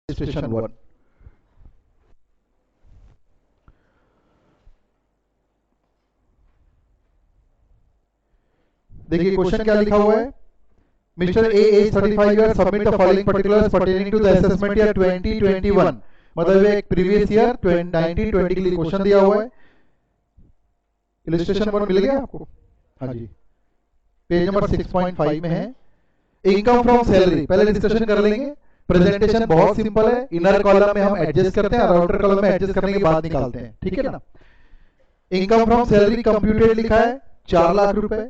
Registration 1। देखिए question क्या लिखा हुआ है। Mister A age 35 year submit the following particulars pertaining to the assessment year 2021। मतलब एक प्रीवियस ईयर 1920 के लिए क्वेश्चन दिया हुआ है। इलस्ट्रेशन 1 मिल गया आपको? हाँ जी, पेज नंबर 6.5 में है। इनकम फ्रॉम सैलरी पहले डिस्कशन कर लेंगे। प्रेजेंटेशन बहुत सिंपल है। इनर कॉलम में हम एडजस्ट करते हैं और आउटर कॉलम में एडजस्ट करने के बाद निकालते हैं, ठीक है ना। इनकम फ्रॉम सैलरी कंप्यूटेड लिखा है 4 लाख रुपए।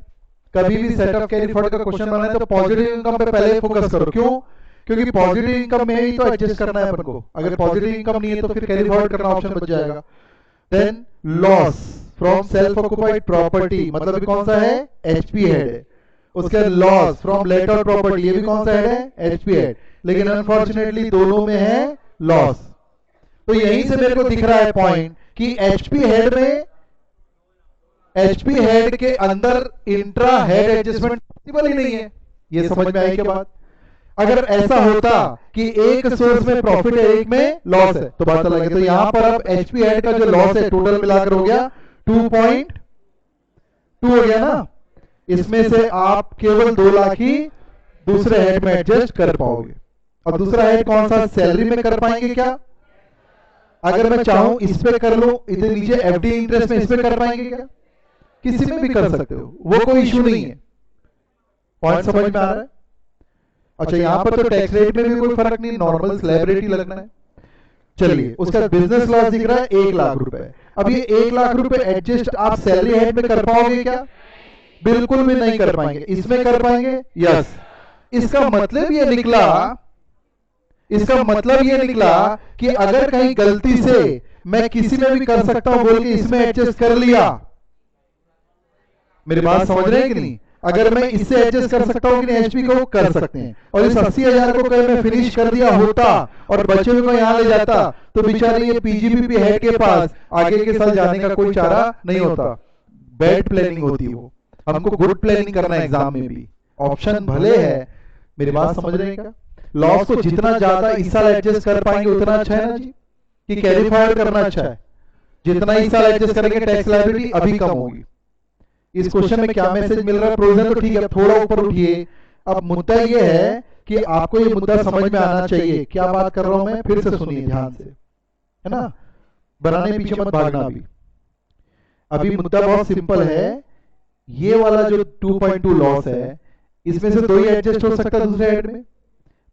कभी भी सेट ऑफ कैरी फॉरवर्ड का क्वेश्चन बना है तो पॉजिटिव इनकम पे पहले फोकस करो। क्यों? क्योंकि पॉजिटिव इनकम में ही तो एडजस्ट करना है अपन को। अगर पॉजिटिव इनकम नहीं है तो फिर कैरी फॉरवर्ड करना ऑप्शन बच जाएगा। Then loss from self occupied property, मतलब कौन सा है? एचपी हेड है। उसके loss from let out property, ये भी कौन सा हेड है? HP head. लेकिन अनफॉर्चुनेटली दोनों में है लॉस। तो यहीं से मेरे को दिख रहा है पॉइंट कि एचपी हेड में, एचपी हेड के अंदर इंट्रा हेड एडजस्टमेंट पॉसिबल ही नहीं है। ये समझ में आई के बाद? अगर ऐसा होता कि एक सोर्स में प्रॉफिट है एक में लॉस है तो बात अलग है। तो यहां पर अब एचपी हेड का जो लॉस है टोटल मिलाकर हो गया 2.2 हो गया ना। इसमें से आप केवल 2 लाख ही दूसरे हेड में एडजस्ट कर पाओगे। और दूसरा हेड कौन सा? सैलरी में कर पाएंगे क्या? अगर मैं चाहूं इस पे कर लूं, इधर नीचे एफडी इंटरेस्ट में इस पे कर पाएंगे क्या? किसी में भी कर सकते हो, वो कोई इशू नहीं है। पॉइंट समझ में आ रहा है? अच्छा, यहां पर तो टैक्स रेट में भी कोई फर्क नहीं, नॉर्मल स्लैब रेट ही लगना है। चलिए, उसका बिजनेस लॉस दिख रहा है 1 लाख रुपए। अब ये 1 लाख रुपए एडजस्ट आप सैलरी हेड में कर पाओगे क्या? बिल्कुल भी नहीं कर पाएंगे। इसमें कर पाएंगे? यस। इसका मतलब ये निकला, इसका मतलब ये निकला कि अगर कहीं गलती से मैं किसी में भी कर सकता हूं बोल के इसमें एडजस्ट कर लिया, मेरी बात समझ रहे हैं कि नहीं? अगर मैं इससे एडजस्ट कर सकता हूं कि नहीं, एचपी को कर सकते हैं। और इस 80,000 को कहीं मैं फिनिश कर दिया होता और बचे हुए को यहां ले जाता तो बेचारे ये पीजीबीपी हेड के पास आगे के साल जाने का कोई चारा नहीं होता। बैड प्लानिंग होती वो। हमको गुड प्लानिंग करना है एग्जाम में भी। ऑप्शन भले है, मेरी बात समझ रहे हैं क्या? लॉस को जितना ज्यादा इस साल एडजस्ट कर पाएंगे उतना अच्छा है ना जी, कि कैरी फॉरवर्ड करना अच्छा है। जितना इस साल एडजस्ट करेंगे टैक्स लायबिलिटी अभी कम होगी। इस क्वेश्चन में क्या मैसेज मिल रहा है? प्रोविजन तो ठीक है, थोड़ा ऊपर उठिए। अब मुद्दा ये है कि आपको ये मुद्दा समझ में आना चाहिए। क्या बात कर रहा हूं मैं, फिर से सुनिए ध्यान से, है ना। बनाने पीछे मत भागना। अभी मुद्दा बहुत सिंपल है। ये वाला जो 2.2 लॉस है, इसमें से 2 ही एडजस्ट हो सकता है दूसरे हेड में।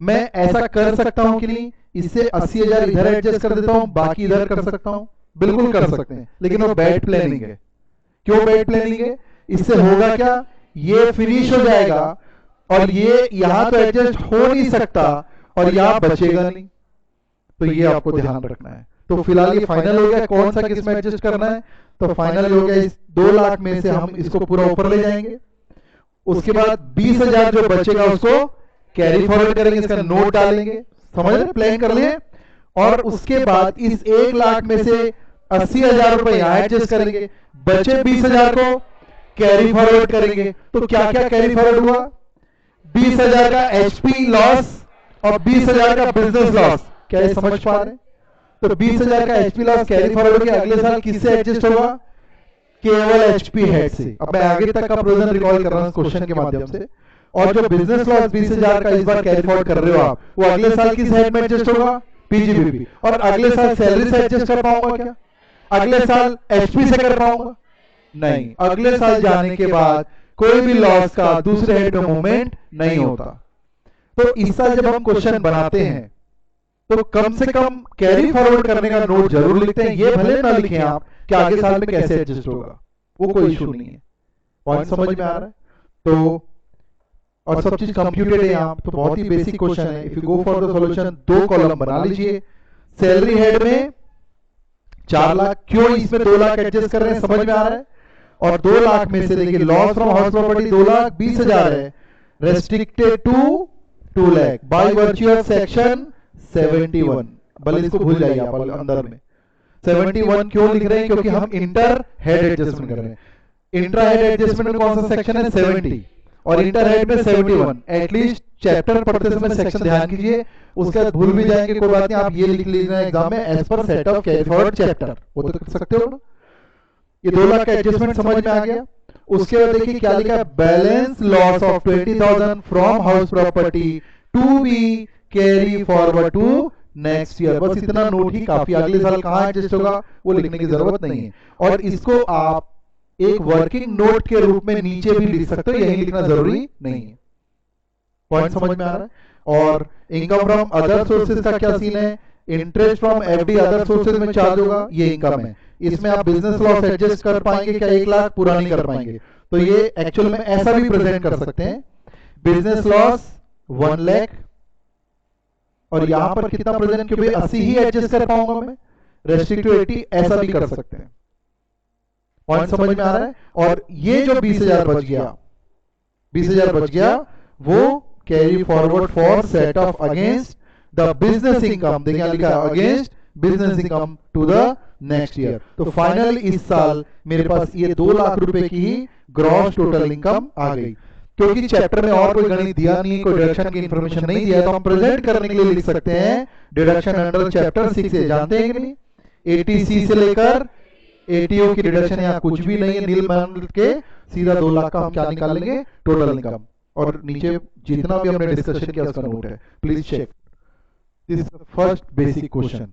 मैं ऐसा कर सकता हूं कि नहीं, इससे 80,000 इधर एडजस्ट कर देता हूं, बाकी इधर कर सकता हूं। बिल्कुल कर सकते हैं, लेकिन वो बैड प्लानिंग है। क्यों बैड प्लानिंग है? इससे होगा क्या? ये फिनिश हो जाएगा और ये यहां तो एडजस्ट हो नहीं सकता और यहां बचेगा नहीं। तो ये आपको ध्यान रखना है। तो फिलहाल ये फाइनल हो गया कौन सा किस में एडजस्ट करना है। तो फाइनल हो गया इस 2 लाख में से हम इसको पूरा ऊपर ले जाएंगे। उसके बाद 20,000 जो बचेगा उसको कैरी फॉरवर्ड करेंगे, इसका नोट डालेंगे। समझ रहे? प्लान कर लिए। और उसके बाद इस 1 लाख में से 80,000 रुपए यहां एडजस्ट करेंगे, बचे 20,000 को कैरी फॉरवर्ड करेंगे। तो क्या क्या कैरी फॉरवर्ड हुआ? 20,000 का एचपी लॉस और 20,000 का बिजनेस लॉस। क्या ये समझ पा रहे हैं? तो 20,000 का एचपी लॉस कैरी फॉरवर्ड किया, अगले साल किससे एडजस्ट होगा? केवल एचपी हेड से। अब मैं आगे तक का प्रोविजन रिकॉल कर रहा हूं क्वेश्चन के माध्यम से। और जो बिजनेस लॉस 20,000 का इस बार कैरी फॉरवर्ड कर रहे हो आप, वो अगले साल किस हेड में एडजस्ट होगा? पीजीबीपी। और अगले साल सैलरी से एडजस्ट कर पाऊंगा क्या? अगले साल एचपी से कर पाऊंगा? नहीं। अगले साल जाने के बाद कोई भी लॉस का दूसरे हेड में मूवमेंट नहीं होता। तो इस साल जब हम क्वेश्चन बनाते हैं तो कम से कम कैरी फॉरवर्ड करने का नोट जरूर लिखते हैं। ये भले ना लिखें आप कि आगे साल में कैसे एडजस्ट होगा, वो कोई इशू नहीं है। पॉइंट समझ में आ रहा है? तो और सब चीज कंप्यूटेड है यहाँ, तो बहुत ही बेसिक क्वेश्चन है। If you go for the solution, 2 column बना लीजिए। सैलरी हेड में 4 लाख, क्यों इसमें 2 लाख एडजस्ट कर रहे हैं, समझ में आ रहा है? और 2 लाख में से देखिए लॉस फ्रॉम हाउस प्रॉपर्टी 2,20,000 है, restricted to 2 lakh by virtue of section 71। भले इसको भूल जाइए आप अंदर में। 71 क्यों लिख रहे हैं? क्योंकि हम इंटर हेड एडजस्टमेंट कर रहे हैं। इंट्रा हेड एडजस्टमेंट में कौन सा सेक्शन है? 70। और इंटर हेड में 71। एटलीस्ट चैप्टर पढ़ते समय सेक्शन ध्यान कीजिए, उसके बाद भूल भी जाएंगे कोई बात नहीं, आप ये लिख लीजिए एग्जाम में as per set off carry forward chapter, वो तो कर सकते हो ना। ये 2 लाख का एडजस्टमेंट समझ में आ गया। उसके बाद देखिए क्या लिखा है, balance loss of 20,000 from house property to be carry forward to next year. बस इतना नोट ही काफी, अगले साल कहां एडजस्ट होगा वो लिखने की जरूरत नहीं है। और इसको आप एक वर्किंग नोट के रूप में नीचे भी लिख सकते हो, यही लिखना जरूरी नहीं है। पॉइंट समझ में आ रहा है। और इनकम फ्रॉम अदर सोर्सेज का क्या सीन है, interest from FD other sources में चार्ज होगा, ये इनकम है। इसमें आप बिजनेस लॉस एडजस्ट कर पाएंगे क्या, 1 लाख पूरा नहीं कर पाएंगे, तो ये एक्चुअल में ऐसा भी प्रेजेंट कर सकते हैं, बिजनेस लॉस 1 लाख, और यहां पर कितना प्रेजेंट, क्योंकि 80 ही एडजस्ट कर पाऊंगा मैं, रेस्ट्रिक्ट टू 80 ऐसा भी कर सकते हैं। पॉइंट समझ में आ रहा है। और ये जो 20,000 बच गया, 20,000 बच गया, वो carry forward for set off against the business income, देखिए लिखा है against business income to the next year. तो फाइनल इस साल मेरे पास ये 2 लाख रुपए की ही ग्रॉस टोटल इनकम आ गई। क्योंकि चैप्टर में और कोई गणित दिया नहीं, कोई डिडक्शन की इंफॉर्मेशन नहीं दिया, तो हम प्रेजेंट करने के लिए लिख सकते हैं डिडक्शन अंडर चैप्टर 6 है, जानते हैं कि नहीं, एटीसी से लेकर एटीओ की डिडक्शन यहाँ कुछ भी नहीं है, नील मान के सीधा 2 लाख का हम क्या निकाल लेंगे, टोटल इनकम। और नीचे जितना भी हमने डिस्कशन किया उसका नोट है, please check this first basic question.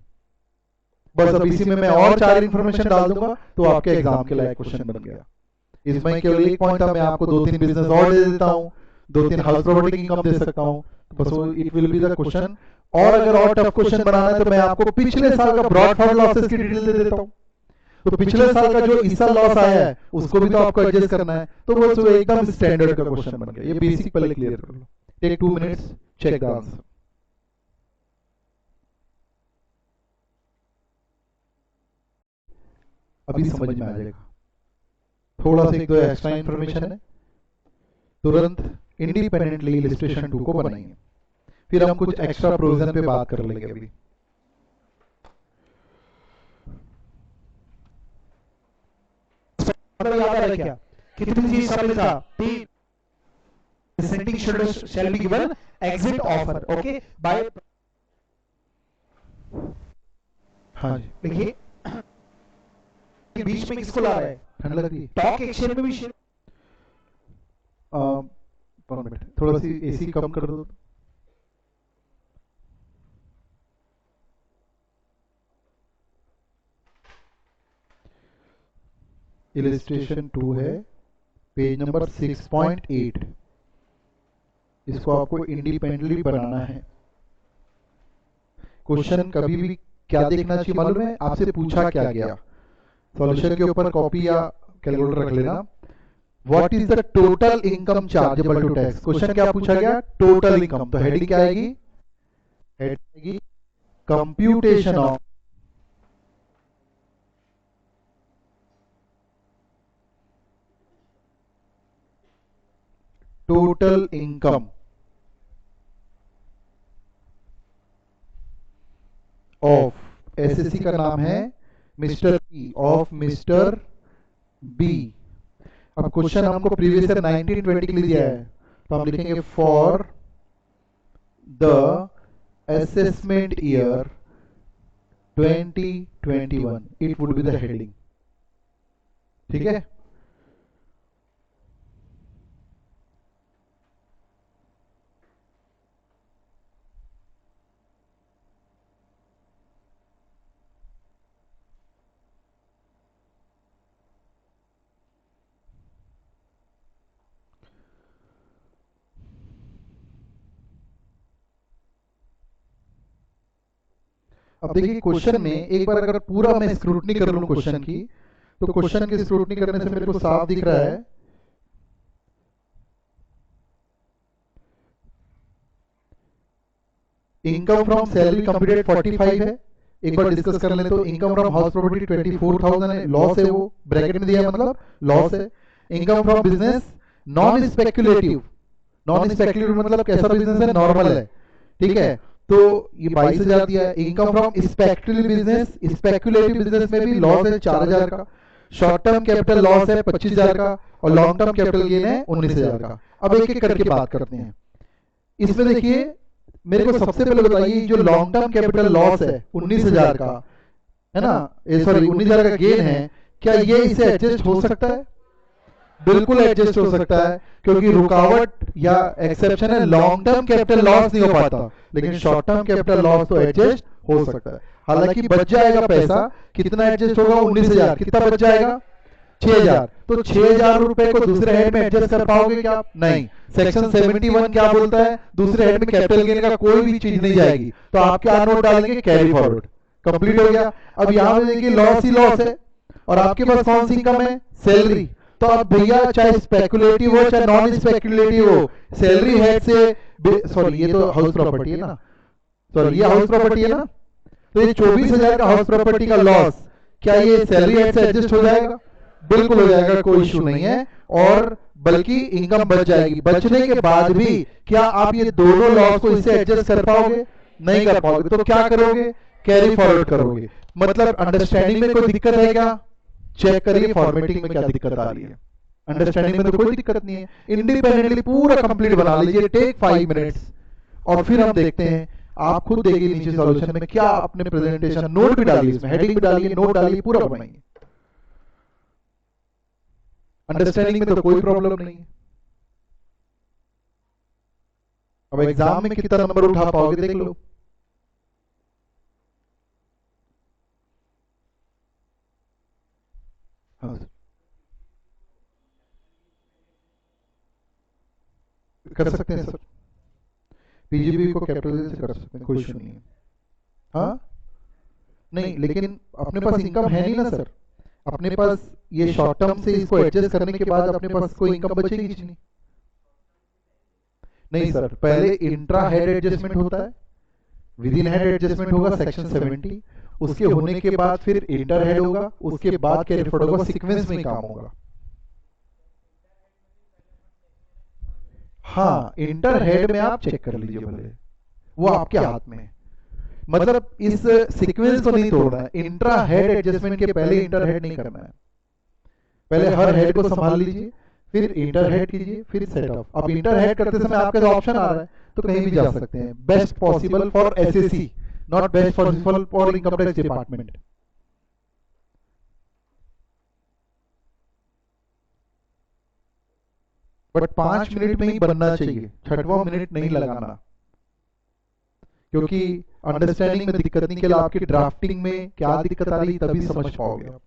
बस अब इसी में मैं और 4 इंफॉर्मेशन डाल दूंगा तो आपके एग्जाम के लायक क्वेश्चन बन गया। इसमें केवल एक पॉइंट था, मैं आपको 2-3 बिजनेस और दे देता हूँ, 2-3 हाउस प्रॉपर्टी की इनकम दे सकता हूँ, बस वो it will be the question. और अगर और टफ क्वेश्चन बनाना है तो मैं आपको पिछले साल का ब्रॉड फॉर लॉसेस की डिटेल दे देता हूँ। तो पिछले साल का जो इस साल लॉस आया है उसको भी तो आपको एडजस्ट करना है, तो बस वो एकदम स्टैंडर्ड का क्वेश्चन बन गया। ये बेसिक पहले क्लियर कर लो, take 2 minutes, check the answer. अभी समझ में आ जाएगा, थोड़ा सा 1-2 एक्स्ट्रा इंफॉर्मेशन है, तुरंत इंडिपेंडेंटली इलस्ट्रेशन 2 को बनाएंगे, फिर हम कुछ एक्स्ट्रा प्रोविजन पे बात कर लेंगे। अभी याद आ रहा क्या, कितनी चीज सब था, 3 presenting shall be given exit offer, okay, by, हाँ जी देखिए बीच में किसको ला रहा है, ठंड लग रही है, टॉक एक्सचेंज में भी शेयर, थोड़ा सी एसी कम कर दो। इलस्ट्रेशन 2 है, पेज नंबर 6.8, इसको आपको इंडिपेंडेंटली बनाना है। क्वेश्चन कभी भी क्या देखना चाहिए मालूम है, आपसे पूछा क्या गया, सॉल्यूशन के ऊपर कॉपी या कैलकुलेटर रख लेना। What is the total income chargeable to tax, question क्या पूछा गया, टोटल इनकम, तो हेडिंग क्या आएगी, हेडिंग आएगी computation of total income of, assessee का नाम है mister B, of mister B. अब क्वेश्चन हमको प्रीवियस ईयर 1920 के लिए दिया है, तो हम लिखेंगे for the assessment year 2021, it would be the heading, ठीक है। अब देखिए क्वेश्चन में एक बार अगर पूरा मैं स्क्रूटनी कर लूं क्वेश्चन की, तो क्वेश्चन की स्क्रूटनी करने से मेरे को साफ दिख रहा है इनकम फ्रॉम सैलरी कंप्यूटेड 45 है, एक बार डिस्कस कर ले तो इनकम फ्रॉम हाउस प्रॉपर्टी 24,000 है, लॉस है, वो ब्रैकेट में दिया है मतलब लॉस है। Income from business non speculative, non speculative मतलब कैसा बिजनेस है, नॉर्मल है, ठीक है, तो ये 22,000 दिया है। Income from speculative business, speculative business में भी लॉस है 4,000 का, शॉर्ट टर्म कैपिटल लॉस है 25,000 का और लॉन्ग टर्म कैपिटल गेन है 19,000 का। अब एक एक करके बात करते हैं। इसमें देखिए मेरे को सबसे पहले बताइए जो लॉन्ग टर्म कैपिटल लॉस है 19,000 का, है ना, सॉरी 19,000 का गेन है, क्या ये इसे एडजस्ट हो सकता है? बिल्कुल एडजस्ट हो सकता है, क्योंकि रुकावट या एक्सेप्शन है लॉन्ग टर्म कैपिटल लॉस नहीं हो पाता, लेकिन शॉर्ट टर्म कैपिटल लॉस तो एडजस्ट हो सकता है। हालांकि बच जाएगा पैसा, कितना एडजस्ट होगा? 19,000। कितना बच जाएगा? 6,000। तो 6,000 रुपए को दूसरे हेड में एडजस्ट कर पाओगे क्या? नहीं। सेक्शन 71 क्या बोलता है? दूसरे हेड में कैपिटल गेन का कोई भी चीज नहीं जाएगी, तो आप क्या नोट डालेंगे? Carry forward. कंप्लीट हो गया। अब यहां पे देखिए लॉस ही लॉस है और आपके पास कौन सी इनकम है? सैलरी। तो अब भैया चाहे स्पेकुलेटिव हो चाहे नॉन स्पेकुलेटिव हो, सैलरी हेड से, सॉरी ये तो हाउस प्रॉपर्टी है ना, सॉरी ये हाउस प्रॉपर्टी है ना, तो ये 24,000 का हाउस प्रॉपर्टी का लॉस, क्या ये सैलरी हेड से एडजस्ट हो जाएगा? बिल्कुल हो जाएगा, कोई इशू नहीं है, और बल्कि इनकम बच जाएगी। बचने के बाद भी क्या आप ये दोनों लॉस को इससे एडजस्ट कर पाओगे? नहीं कर पाओगे। तो क्या करोगे? कैरी फॉरवर्ड करोगे। मतलब अंडरस्टैंडिंग में कोई दिक्कत है क्या? चेक करिए फॉर्मेटिंग में क्या दिक्कत आ रही है। अंडरस्टैंडिंग में तो कोई दिक्कत नहीं है। इंडिपेंडेंटली पूरा कंप्लीट बना लीजिए, टेक 5 मिनट्स, और फिर हम देखते हैं। आप खुद देखिए नीचे सॉल्यूशन में क्या अपने प्रेजेंटेशन, नोट भी डालिए, इसमें हेडिंग भी डालिए, नोट डालिए, पूरा बनाइए। अंडरस्टैंडिंग में तो कोई प्रॉब्लम नहीं है। अब एग्जाम में कितना नंबर उठा पाओगे देख लो। हाँ कर सकते हैं सर, पीजीबी को कैपिटल से कर सकते हैं, कोई इशू नहीं है। हाँ नहीं, लेकिन अपने पास इनकम है नहीं ना सर, अपने पास ये शॉर्ट टर्म से इसको एडजस्ट करने के बाद अपने पास कोई इनकम बचेगी नहीं। नहीं सर, पहले इंट्रा हेड एडजस्टमेंट होता है, विद इन हेड एडजस्टमेंट होगा सेक्शन 70, उसके होने के बाद फिर इंटर हेड होगा, उसके बाद कैरी फॉरवर्ड होगा, सीक्वेंस में ही काम होगा। हाँ इंटर हेड में आप चेक कर लीजिए भले, वो आपके हाथ में है। मतलब इस सीक्वेंस को नहीं तोड़ना है, इंट्रा हेड एडजस्टमेंट के पहले इंटर हेड नहीं करना है, पहले हर हेड को संभाल लीजिए, फिर इंटर हेड कीजिए, फिर सेट ऑफ। अब इंटर हेड करते समय आपके जो ऑप्शन आ रहा है तो कहीं भी जा सकते हैं। Best possible for SSC, not best possible for income tax department. But 5 minute में ही बनना चाहिए, 6वां मिनट नहीं लगाना, क्योंकि अंडरस्टैंडिंग में दिक्कत नहीं, केवल आपकी ड्राफ्टिंग में क्या दिक्कत आ रही तभी समझ पाओगे आप।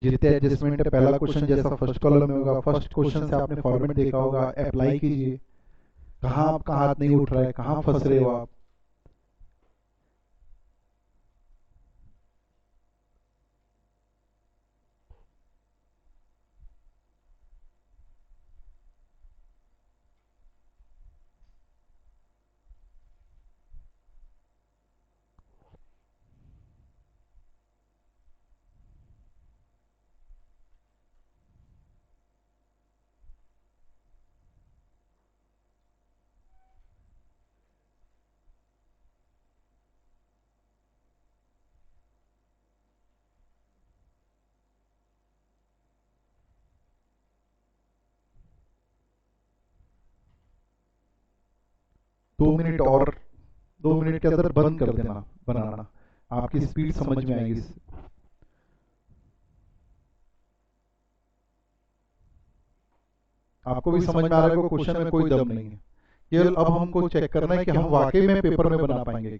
जितने एडजस्टमेंट है, पहला क्वेश्चन जैसा फर्स्ट कॉलम में होगा, फर्स्ट क्वेश्चन से आपने फॉर्मेट देखा होगा, अप्लाई कीजिए। कहाँ आपका हाथ नहीं उठ रहा है, कहाँ फंस रहे हो आप? दो मिनट और, 2 मिनट के अंदर बंद कर देना बनाना, आपकी स्पीड समझ में आएगी। आपको भी समझ में आ रहा है कि क्वेश्चन में कोई दम नहीं है, केवल अब हमको चेक करना है कि हम वाकई में पेपर में बना पाएंगे।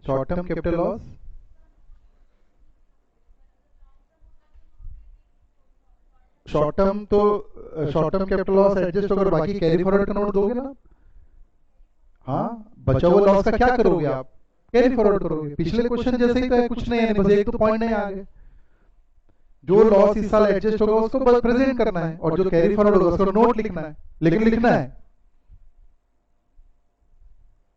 Short term capital loss, short term तो short term capital loss adjust होकर बाकी कैरी फॉरवर्ड का नोट दोगे ना। हाँ बचा हुआ लॉस का क्या करोगे आप? कैरी फॉरवर्ड करोगे। पिछले क्वेश्चन जैसे ही तो है, कुछ नहीं है, बस एक तो पॉइंट नहीं आ गए। जो लॉस इस साल एडजस्ट होगा उसको बस प्रेजेंट करना है, और जो कैरी फॉरवर्ड होगा उसको नोट लिखना है, लेकिन लिखना है,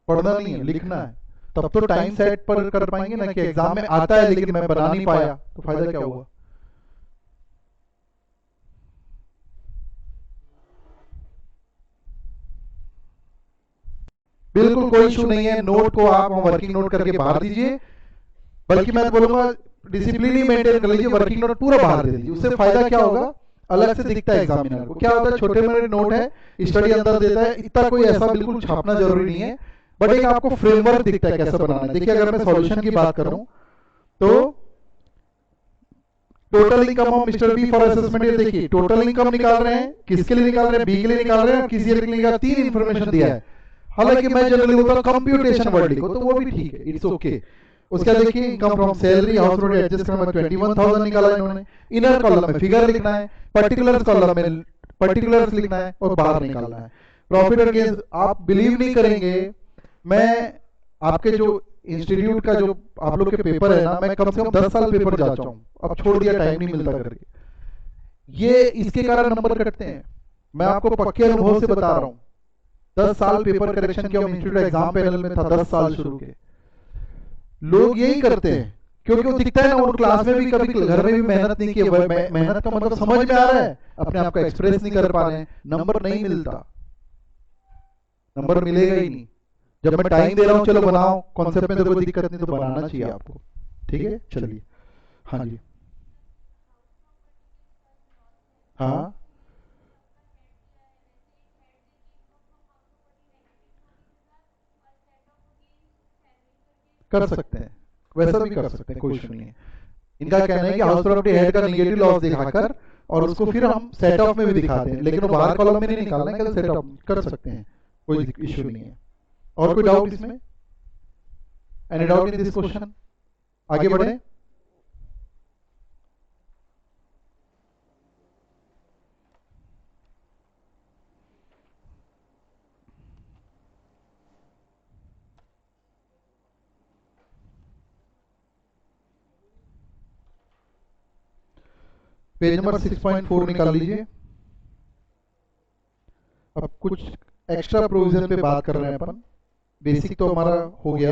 पढ़ना नहीं है, लिखना है। तब तो टाइम सेट पर कर पाएंगे ना, कि एग्जाम में आता है लेकिन मैं बना नहीं पाया तो फायदा क्या हुआ। बिल्कुल कोई इशू नहीं है, नोट को आप वर्किंग नोट करके बाहर दीजिए, बल्कि मैं बोलूंगा डिसिप्लिन ही मेंटेन कर लीजिए, वर्किंग नोट पूरा बाहर दे दीजिए। उससे फायदा क्या होगा, अलग से दिखता है एग्जामिनर को। क्या होता है, छोटे मोटे नोट है, स्टडी अंदर देता है, इतना कोई ऐसा बिल्कुल छापना जरूरी नहीं है, बट एक आपको फ्रेमवर्क दिखता है कैसे बनाना है। देखिए अगर मैं सॉल्यूशन की बात करूं तो total income of mister B for assessment, ये देखिए टोटल इनकम निकाल रहे हैं, किसके लिए निकाल रहे हैं, बी के लिए निकाल रहे हैं, और किसी के लिए निकाल, 3 इंफॉर्मेशन दिया है। हालांकि मैं जनरली बोलता हूं कंप्यूटेशन वर्ड लिखो, तो वो भी ठीक है, इट्स ओके। उसके बाद देखिए income from salary house rent adjust करना में 21,000 निकाला इन्होंने। इनर कॉलम में फिगर लिखना है, पर्टिकुलर कॉलम में पर्टिकुलर्स लिखना है, और बाहर निकालना है प्रॉफिट और गेन। आप बिलीव नहीं करेंगे, मैं आपके जो इंस्टीट्यूट का जो आप लोग के पेपर है ना, मैं कम से कम 10 साल पेपर जा चुका हूं, अब छोड़ दिया, टाइम नहीं मिलता करके। ये इसके कारण नंबर कटते हैं, मैं आपको पक्के अनुभव से बता रहा हूं। 10 साल पेपर करेक्शन किया, इंस्टीट्यूट एग्जाम पैनल में था 10 साल शुरू के। लोग यही करते हैं क्योंकि वो दिखता है ना, वो क्लास में भी कभी घर में भी मेहनत नहीं की, मेहनत का मतलब समझ में आ रहा है, अपने आप को एक्सप्रेस नहीं कर पा रहे हैं, नंबर नहीं मिलता, नंबर मिलेगा ही नहीं। जब मैं टाइम दे रहा हूं, चलो बनाओ, कॉन्सेप्ट में तो कोई दिक्कत नहीं, तो बनाना चाहिए आपको, ठीक है। चलिए, हाँ जी, हाँ कर सकते हैं, वैसा भी कर सकते हैं, कोई इशू नहीं है। इनका कहना है कि हाउस प्रॉपर्टी हेड का निगेटिव लॉस दिखाकर और उसको फिर हम सेट ऑफ में भी दिखाते हैं, लेकिन वो बाहर कॉलम में नहीं निकालना है, सेट ऑफ कर सकते हैं, कोई इशू नहीं है। और कोई डाउट इसमें, any doubt in this question, आगे बढ़े। पेज नंबर 6.4 निकाल लीजिए। अब कुछ एक्स्ट्रा प्रोविजन पे बात कर रहे हैं अपन, बेसिक तो हमारा हो गया।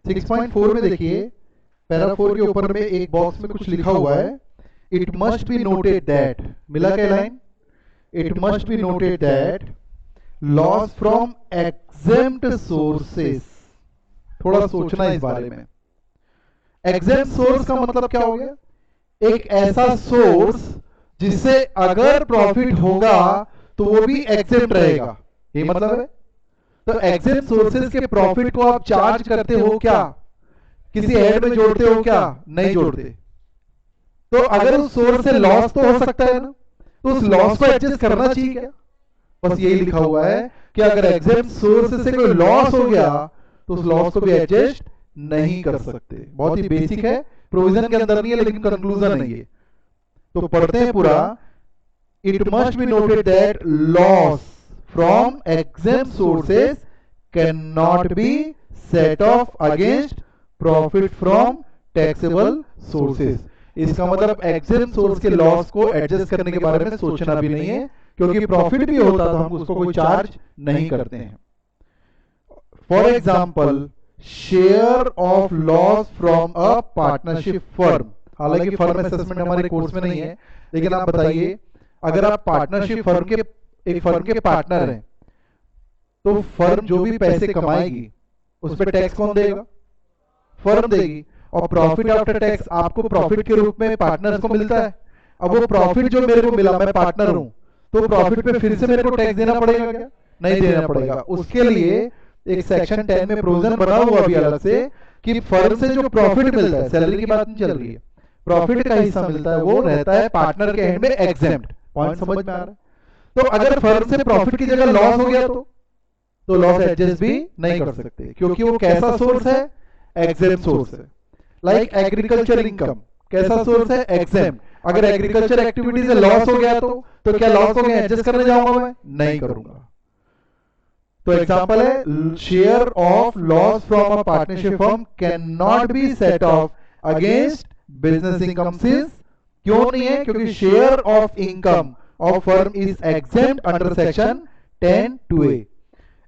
6.4 में देखिए पैरा 4 के ऊपर में एक बॉक्स में कुछ लिखा हुआ है, it must be noted that, मिला क्या line, it must be noted that loss from exempt sources. थोड़ा सोचना इस बारे में, एग्जेम्प्ट सोर्स का मतलब क्या हो गया, एक ऐसा सोर्स जिससे अगर प्रॉफिट होगा तो वो भी एग्जेम्प्ट रहेगा, ये मतलब है। तो एग्जेम्प्ट सोर्सेज के प्रॉफिट को आप चार्ज करते हो क्या, किसी हेड में जोड़ते हो क्या, नहीं जोड़ते। तो अगर उस सोर्स से लॉस तो हो सकता है ना, तो उस लॉस को एडजस्ट करना चाहिए क्या, बस यही लिखा हुआ है कि अगर एग्जेम्प्ट सोर्स से कोई लॉस हो गया तो उस लॉस को भी एडजस्ट नहीं कर सकते। बहुत ही बेसिक है, प्रोविजन के अंदर नहीं है लेकिन कंक्लूजन है ये। तो पढ़ते हैं पूरा, it must be noted that loss from exempt sources can not be set off against profit from taxable sources. इसका मतलब एग्जेम्प्ट सोर्स के लॉस को एडजस्ट करने के बारे में सोचना भी नहीं है, क्योंकि प्रॉफिट भी होता तो हम उसको कोई चार्ज नहीं करते हैं। For example share of loss from a partnership firm, हालांकि फर्म असेसमेंट हमारे कोर्स में नहीं है, लेकिन आप बताइए अगर आप पार्टनरशिप फर्म के एक फर्म के पार्टनर हैं तो फर्म जो भी पैसे कमाएगी उस पर टैक्स कौन देगा, फर्म देगी, और प्रॉफिट आफ्टर टैक्स आपको प्रॉफिट के रूप में पार्टनर्स को मिलता है। अब वो प्रॉफिट जो मेरे को मिला, मैं पार्टनर हूं, तो प्रॉफिट पे फिर से मेरे को टैक्स देना पड़ेगा क्या, नहीं देना पड़ेगा। उसके लिए एक सेक्शन 10 में प्रोविजन बना हुआ भी अलग से कि फर्म से जो प्रॉफिट मिलता है, सैलरी की बात नहीं चल रही है, प्रॉफिट का हिस्सा मिलता है, वो रहता है पार्टनर के एंड में एग्जेम्प्ट। पॉइंट समझ में आ रहा है। तो अगर फर्म से प्रॉफिट की जगह लॉस हो गया तो लॉस एडजस्ट भी नहीं कर सकते, क्योंकि वो कैसा सोर्स है, एग्जेम्प्ट सोर्स है। लाइक एग्रीकल्चर इनकम कैसा सोर्स है, एग्जेम्प्ट। अगर एग्रीकल्चर एक्टिविटी से लॉस हो गया तो क्या लॉस को मैं एडजस्ट करने जाऊंगा, मैं नहीं करूंगा। तो एग्जांपल है share of loss from a partnership firm can not be set off against business income since, क्यों नहीं है? क्योंकि share of income of firm is exempt under section 10(2)(a).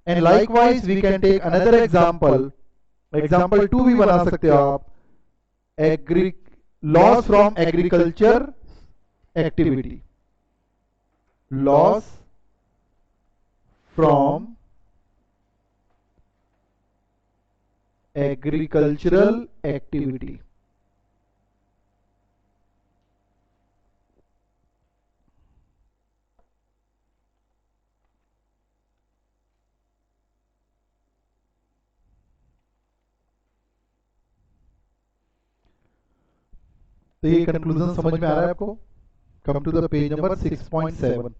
And likewise we can take another example, example 2 भी बना सकते हो आप, agri loss from agriculture activity, loss from agricultural activity. तो ये कंक्लूजन समझ में आ रहा है आपको? Come to the page number 6.7।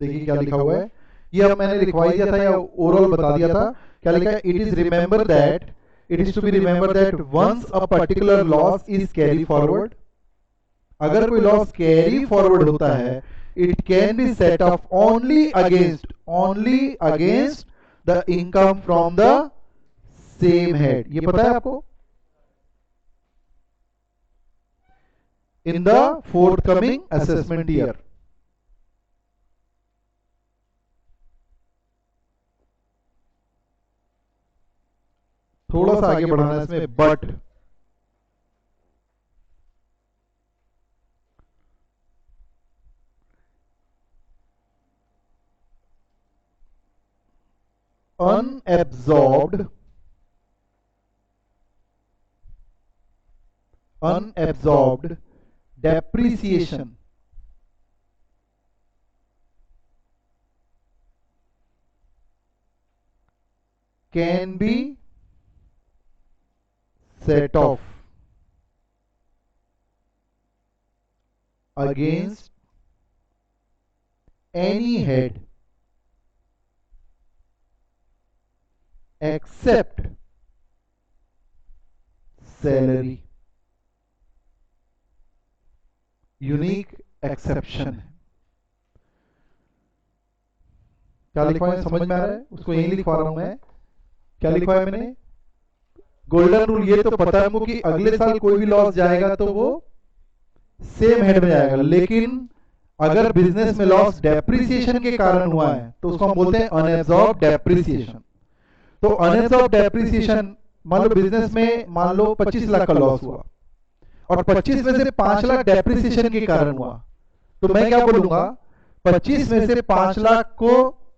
देखिए क्या लिखा हुआ है, ये अब मैंने लिखवा दिया था या ओवरऑल बता दिया था। क्या लिखा है? It is remember that, it is to be remember that once a particular loss is carry forward, अगर कोई लॉस कैरी फॉरवर्ड होता है, it can be set off only against the income from the same head। ये पता है आपको? in the forthcoming assessment year। थोड़ा सा आगे बढ़ाना है इसमें, but unabsorbed depreciation can be set off against any head except salary। Unique exception है। क्या लिखवा है समझ में आ रहा है? उसको यही लिखवा रहा हूं मैं। क्या लिखवा है मैंने? गोल्डन रूल ये तो पता है हमको कि अगले साल कोई भी लॉस जाएगा तो वो सेम हेड में जाएगा, लेकिन अगर बिजनेस में लॉस डेप्रिसिएशन के कारण हुआ है तो उसको हम बोलते हैं अनएब्सॉर्ब डेप्रिसिएशन। तो अनएब्सॉर्ब डेप्रिसिएशन, मान लो बिजनेस में मान लो 25 लाख का लॉस हुआ और 25 में से 5 लाख डेप्रिसिएशन के कारण हुआ, तो मैं क्या बोलूंगा? 25 में से 5 लाख को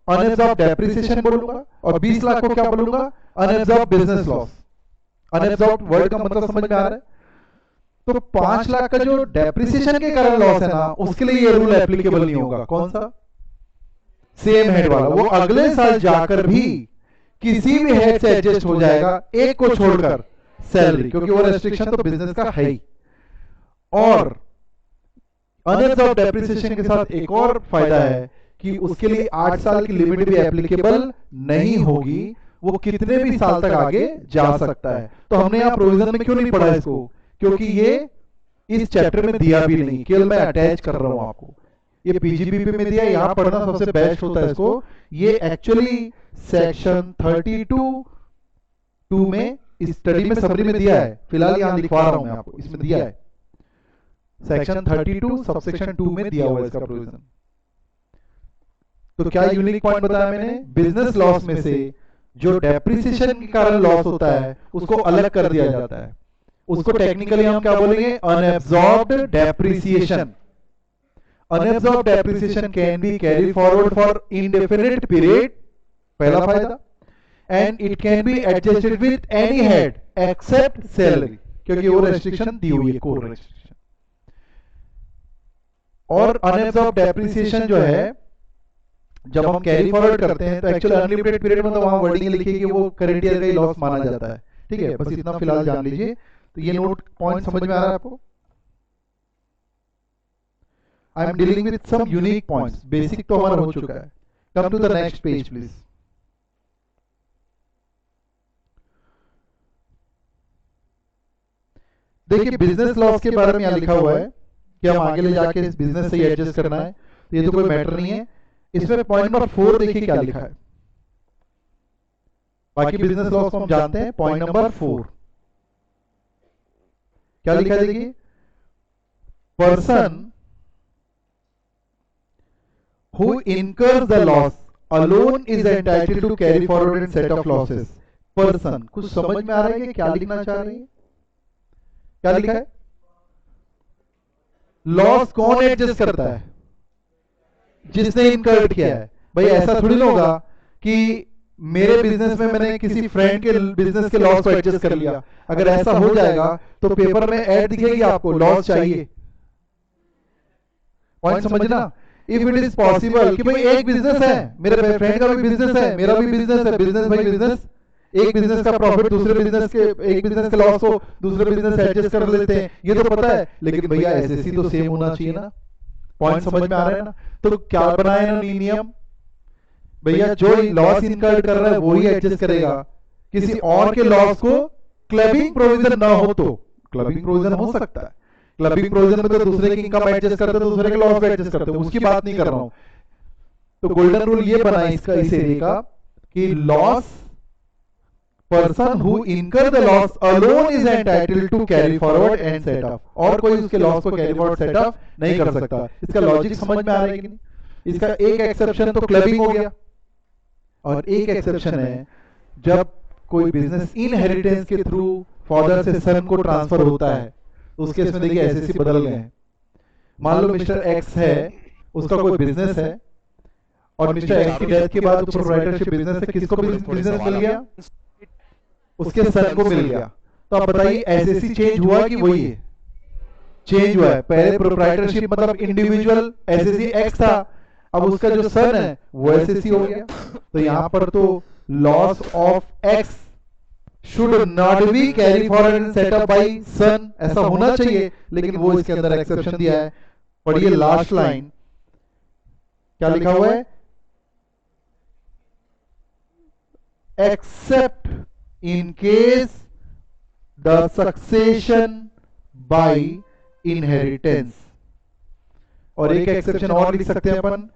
अनएब्सॉर्ब डेप्रिसिएशन बोलूंगा और 20 लाख को क्या बोलूंगा? Unabsorbed business loss. Unabsorbed word का मतलब समझ में आ रहा है? तो 5 लाख का जो डेप्रिसिएशन के कारण लॉस है ना, उसके लिए ये रूल एप्लीकेबल नहीं होगा। कौन सा? सेम हेड वाला। वो अगले साल जाकर भी किसी भी हेड से एडजस्ट हो जाएगा, एक को छोड़कर सैलरी, क्योंकि वो रेस्ट्रिक्शन तो बिजनेस का है ही। और अनएब्सॉर्ब डेप्रिसिएशन के साथ एक और फायदा है कि उसके लिए 8 साल की लिमिट भी एप्लीकेबल नहीं होगी, वो कितने भी साल तक आगे जा सकता है। तो हमने यहाँ प्रोविजन में क्यों नहीं पढ़ा इसको? क्योंकि ये इस चैप्टर में दिया भी नहीं, केवल मैं अटैच कर रहा हूं आपको। ये पीजीबीपी में दिया, यहां पढ़ना सबसे बेस्ट होता है इसको। ये एक्चुअली सेक्शन 32(2) में इस स्टडी में समरी में दिया है, फिलहाल यहां लिखवा रहा हूं मैं आपको, इसमें दिया है सेक्शन 32 सबसेक्शन 2 में दिया हुआ है इसका प्रोविजन। तो क्या यूनिक पॉइंट बताया मैंने? बिजनेस लॉस में से जो डेप्रिसिएशन के कारण लॉस होता है उसको अलग कर दिया जाता है। उसको टेक्निकली हम क्या बोलेंगे? Unabsorbed depreciation. Unabsorbed depreciation can be carry forward for indefinite period, पहला फायदा। And it can be adjusted with any head except salary, क्योंकि वो रेस्ट्रिक्शन दी हुई है, कोर रेस्ट्रिक्शन। और अनएब्सॉर्ब्ड डेप्रिसिएशन जो है जब हम कैरी फॉरवर्ड करते हैं तो एक्चुअली अनलिमिटेड पीरियड में तो वहां वर्डिंग लिखी है कि वो करंट ईयर का ही लॉस माना जाता है। ठीक है, बस इतना फिलहाल जान लीजिए। तो ये नोट पॉइंट समझ में आ रहा है आपको? I am dealing with some unique points. Basic तो हमारा हो चुका है। Come to the next page please. देखिए बिजनेस लॉस के बारे में यहां लिखा हुआ है कि हम आगे ले जाके इस बिजनेस से एडजस्ट करना है, तो ये तो कोई मैटर नहीं है। इसमें पॉइंट नंबर 4 देखिए क्या लिखा है। बाकी बिजनेस लॉस को हम जानते हैं। पॉइंट नंबर 4 क्या लिखा है देखिए, person who incurs the loss alone is entitled to carry forward and set of losses. Person, कुछ समझ में आ रहा है कि क्या लिखना चाह रहे हैं? क्या लिखा है? लॉस कौन एडजस्ट करता है? जिसने इनकर्ड किया है। भाई ऐसा थोड़ी ना होगा कि मेरे बिजनेस में मैंने किसी फ्रेंड के बिजनेस के लॉस को एडजस्ट कर लिया। अगर ऐसा हो जाएगा तो पेपर में ऐड दिखेगी आपको, लॉस चाहिए। पॉइंट समझना। इफ इट इज पॉसिबल कि भाई एक बिजनेस है, मेरे फ्रेंड का भी बिजनेस है, मेरा भी बिजनेस है, बिजनेस भाई बिजनेस, एक बिजनेस का प्रॉफिट दूसरे बिजनेस के, एक बिजनेस के लॉस को दूसरे बिजनेस एडजस्ट कर लेते हैं, ये तो पता है। लेकिन भैया एसएससी तो सेम होना चाहिए ना। पॉइंट समझ में आ रहा है ना? तो क्या बनाए ना नियम, भैया जो लॉस इनकर्ड कर रहा है वही एडजस्ट करेगा। किसी और के लॉस को क्लबिंग प्रोविजन ना हो तो क्लबिंग प्रोविजन हो सकता है। क्लबिंग प्रोविजन में तो दूसरे की इनकम एडजस्ट करते हैं, दूसरे के लॉस को एडजस्ट करते हैं, उसकी बात नहीं कर रहा हूं। तो गोल्डन रूल ये बना इसका, इस एरिया का, कि loss, person who incur the loss alone is entitled to carry forward and set off, और कोई उसके लॉस को कैरी फॉरवर्ड सेट ऑफ नहीं कर सकता। इसका लॉजिक समझ में आ रहा है कि नहीं? इसका एक एक्सेप्शन तो क्लबिंग हो गया, और एक एक्सेप्शन है जब कोई बिजनेस इनहेरिटेंस के थ्रू फादर से सन को ट्रांसफर होता है। तो उस केस में देखिए एसएससी बदल गए हैं। मान लो मिस्टर एक्स है, उसका कोई बिजनेस है, और मिस्टर एक्स की डेथ के बाद प्रोप्राइटरशिप बिजनेस है, किसको बिजनेस मिल गया? उसके सन को मिल गया। तो आप बताइए एसएससी चेंज हुआ कि वही है? चेंज हुआ है। पहले प्रोप्राइटरशिप मतलब इंडिविजुअल एसएससी एक्स था, अब उसका जो सन है वो एसएससी हो गया। तो यहां पर तो loss of X should not be carry forward and set up by son, ऐसा होना चाहिए, लेकिन वो इसके अंदर एक्सेप्शन दिया है। पढ़िए लास्ट लाइन क्या लिखा हुआ है, except in case the succession by inheritance. और एक एक्सेप्शन और लिख सकते हैं अपन,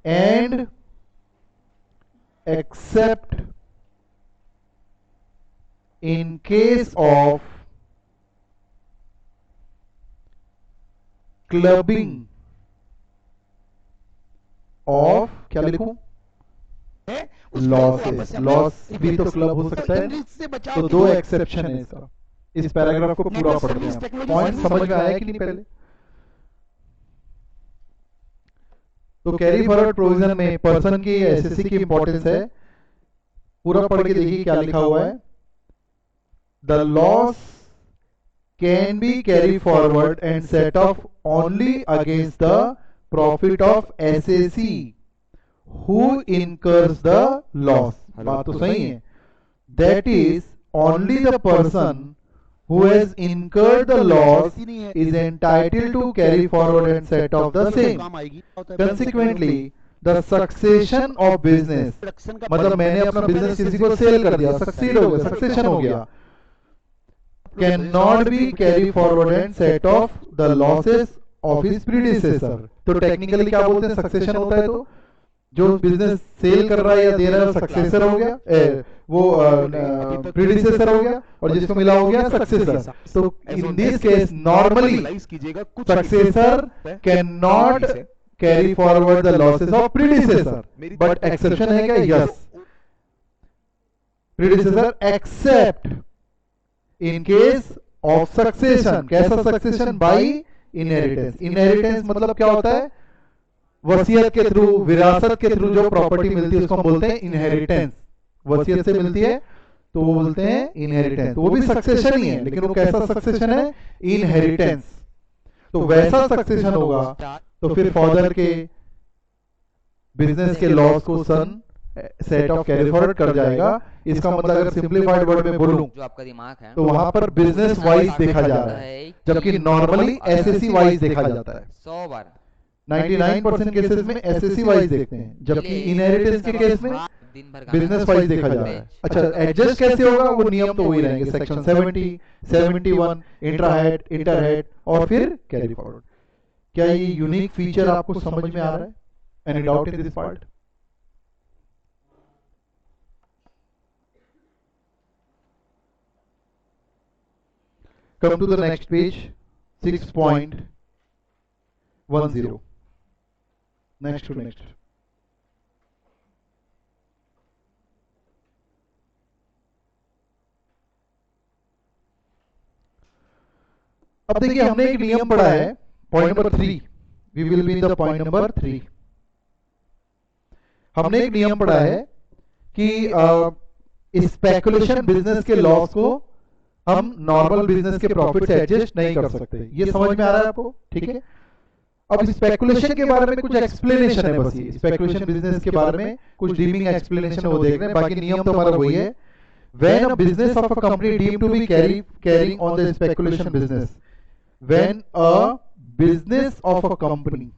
and except in case of clubbing of, क्या लिखूं, लॉसेस। लॉस भी तो क्लब हो सकता है। तो दो एक्सेप्शन है इसका। इस पैराग्राफ को पूरा पढ़ते हैं। पॉइंट समझ में आया कि नहीं पहले? तो कैरी फॉरवर्ड प्रोविजन में पर्सन की एसएससी की इंपॉर्टेंस है। पूरा पढ़ के देखिए क्या लिखा हुआ है, the loss can be carried forward and set off only against the profit of SAC who incurs the loss. बात तो सही है। That is only the person who has incurred the loss is entitled to carry forward and set off the same. Consequently, the succession of business, मतलब मैंने अपना business किसी को cell कर दिया, सक्सीड हो गया, सक्सेशन हो गया, cannot be carry forward and set off the losses of his predecessor. तो टेक्निकली क्या बोलते हैं, सक्सेशन होता है तो जो बिजनेस सेल कर रहा है या दे रहा है सक्सेसर हो गया, वो प्रीडिसेसर हो गया, और जिसको मिला हो गया सक्सेसर। तो in this case normally successor can not carry forward the losses of predecessor, but exception है क्या? Yes, predecessor except in case of succession. कैसा सक्सेशन? By inheritance. इनहेरिटेंस मतलब क्या होता है? वसीयत के थ्रू, विरासत के थ्रू जो प्रॉपर्टी मिलती है उसको हम बोलते हैं इनहेरिटेंस। वसीयत से मिलती है तो वो बोलते हैं इनहेरिटेंस। तो वो भी सक्सेशन ही है, लेकिन वो कैसा सक्सेशन है? इनहेरिटेंस। तो वैसा सक्सेशन होगा तो फिर फादर के बिजनेस के लॉस को son set off carry forward कर जाएगा। इसका मतलब अगर सिंपलीफाइड वर्ड में बोलूं जो आपका दिमाग है तो वहां पर बिजनेस वाइज देखा जा रहा है, जबकि नॉर्मली एसएससी वाइज देखा जाता है। 100 बार 99% केसेस में एसएससी वाइज देखते हैं, जबकि इनहेरिटेंस के केस में दिन भर बिजनेस वाइज देखा जा रहा है। अच्छा, एडजस्ट कैसे होगा? वो नियम तो वही रहेंगे, सेक्शन 70, 71, इंट्राहेड, इंटरहेड और फिर कैरी फॉरवर्ड। क्या ये यूनिक फीचर आपको समझ में आ रहा है? Any doubt in this part? Come to the next page, 6.10. Next to next. अब देखिए हमने एक नियम पढ़ा है, point number 3. We will be in the point number 3. हमने एक नियम पढ़ा है कि स्पेकुलेशन बिजनेस के लॉस को हम नॉर्मल बिजनेस के प्रॉफिट से एडजस्ट नहीं कर सकते. ये समझ में आ रहा है आपको? ठीक है. अब स्पेकुलेशन के बारे में कुछ एक्सप्लेनेशन है, बस ये स्पेकुलेशन बिजनेस के बारे में कुछ डीमिंग एक्सप्लेनेशन वो देख रहे हैं. बाकी नियम तो हमारा वही है. When a business of a company deemed to be carrying on the speculation business, when a business of a company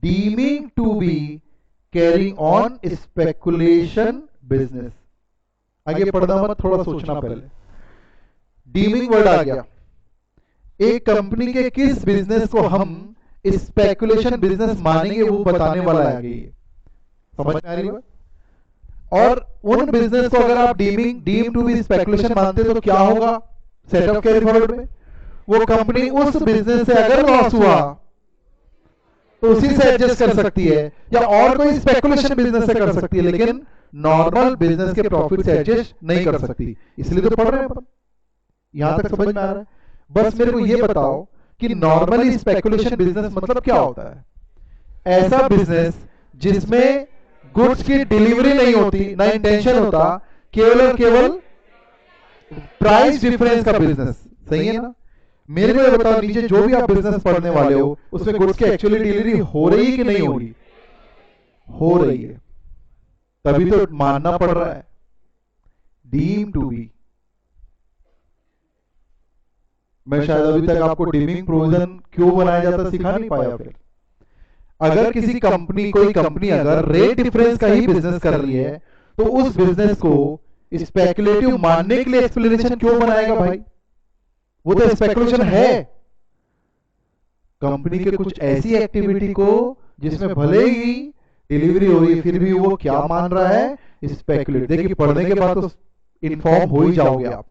deeming to be carrying on speculation business, आगे पढ़ना मत, थोड़ा सोचना पहले. डीमिंग वर्ड आ गया. एक कंपनी के किस बिजनेस को हम स्पेकुलेशन बिजनेस मानेंगे वो बताने वाला है आगे. समझ में आ रही है? और उन बिजनेस को अगर आप डीम टू बी स्पेकुलेशन मानते तो क्या होगा सेट ऑफ कैरी फॉरवर्ड में? वो कंपनी उस बिजनेस से अगर लॉस हुआ तो उसी से एडजस्ट कर सकती है, या और कोई स्पेकुलेशन बिजनेस से कर सकती है, लेकिन नॉर्मल बिजनेस के प्रॉफिट से एडजस्ट नहीं कर सकती. इसलिए तो पढ़ रहे हैं अपन. यहां तक समझ में आ रहा है? बस मेरे को ये बताओ कि नॉर्मली स्पेकुलेशन बिजनेस मतलब क्या होता है? ऐसा बिजनेस जिसमें गुड्स की डिलीवरी नहीं होती, ना इंटेंशन होता, केवल और केवल प्राइस डिफरेंस का बिजनेस. सही है ना? मेरे को ये बताओ, नीचे जो भी आप बिजनेस पढ़ने वाले हो उसमें गुड्स की एक्चुअली डिलीवरी हो रही है कि नहीं हो रही? हो रही है. तभी तो मानना पड़ रहा है डीम टू बी. मैं शायद अभी तक आपको डीमिंग प्रोविजन क्यों बनाया जाता सिखा नहीं पाया. फिर अगर किसी कंपनी, कोई कंपनी अगर रेट डिफरेंस का ही बिजनेस कर रही है तो उस बिजनेस को स्पेकुलेटिव मानने के लिए एक्सप्लेनेशन क्यों बनाएगा भाई? वो तो स्पेकुलेशन है. कंपनी के कुछ ऐसी एक्टिविटी को जिसमें भले ही डिलीवरी हो रही है फिर भी वो क्या मान रहा है? स्पेकुलेट. देखिए पढ़ने के बाद तो इन्फॉर्म हो ही जाओगे आप.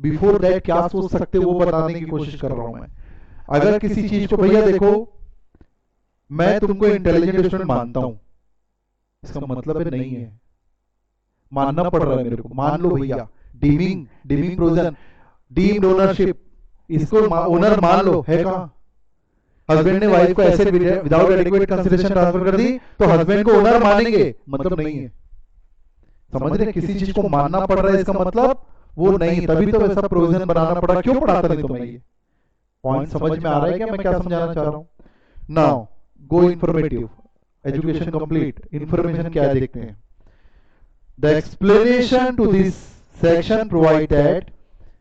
बिफोर दैट क्या सोच सकते हो वो बताने की कोशिश कर रहा हूं मैं. अगर किसी चीज को, भैया देखो मैं तुमको इंटेलिजेंट स्टूडेंट मानता हूं, इसका मतलब है नहीं है, मानना पड़ रहा है मेरे को. मान लो भैया डीमिंग प्रोविजन, डीम्ड ओनरशिप, इसको ओनर मान लो है कहां? हस्बैंड ने वाइफ को ऐसे विदाउट एडिक्वेट कंसिडरेशन ट्रांसफर कर दी तो हस्बैंड को ओनर मानेंगे? मतलब नहीं है. समझ रहे? किसी चीज को मानना पड़ रहा है इसका मतलब वो नहीं. तभी तो ऐसा प्रोविजन बनाना पड़ा. क्यों पढ़ाता नहीं तुम्हें? ये पॉइंट समझ में आ रहा है क्या मैं क्या समझाना चाह रहा हूं? Now go informative. Education complete. Information क्या देखते हैं. The explanation to this section provide that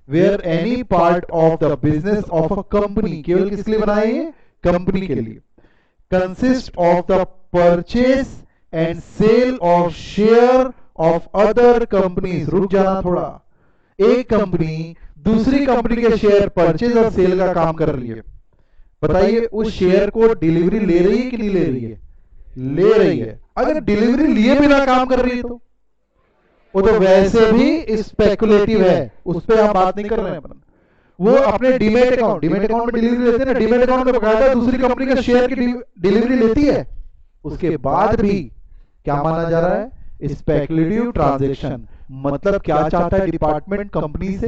where any part of the business of a company, केवल किसके लिए बनाए? कंपनी के लिए. Consist of the purchase and sale of share of other companies. रुक जाना थोड़ा. एक कंपनी दूसरी कंपनी के शेयर परचेज और सेल का काम कर रही है. बताइए उस शेयर को डिलीवरी ले रही है कि नहीं ले रही है? ले रही है. अगर डिलीवरी लिए बिना काम कर रही है तो वो तो वैसे भी स्पेकुलेटिव है. उस पर आप बात नहीं कर रहे हैं. वो अपने डीमेट अकाउंट में डिलीवरी लेते हैं ना, डीमेट अकाउंट में बकायदा दूसरी कंपनी के शेयर की डिलीवरी लेती है. उसके बाद भी क्या माना जा रहा है? Speculative transaction. मतलब क्या चाहता है डिपार्टमेंट कंपनी से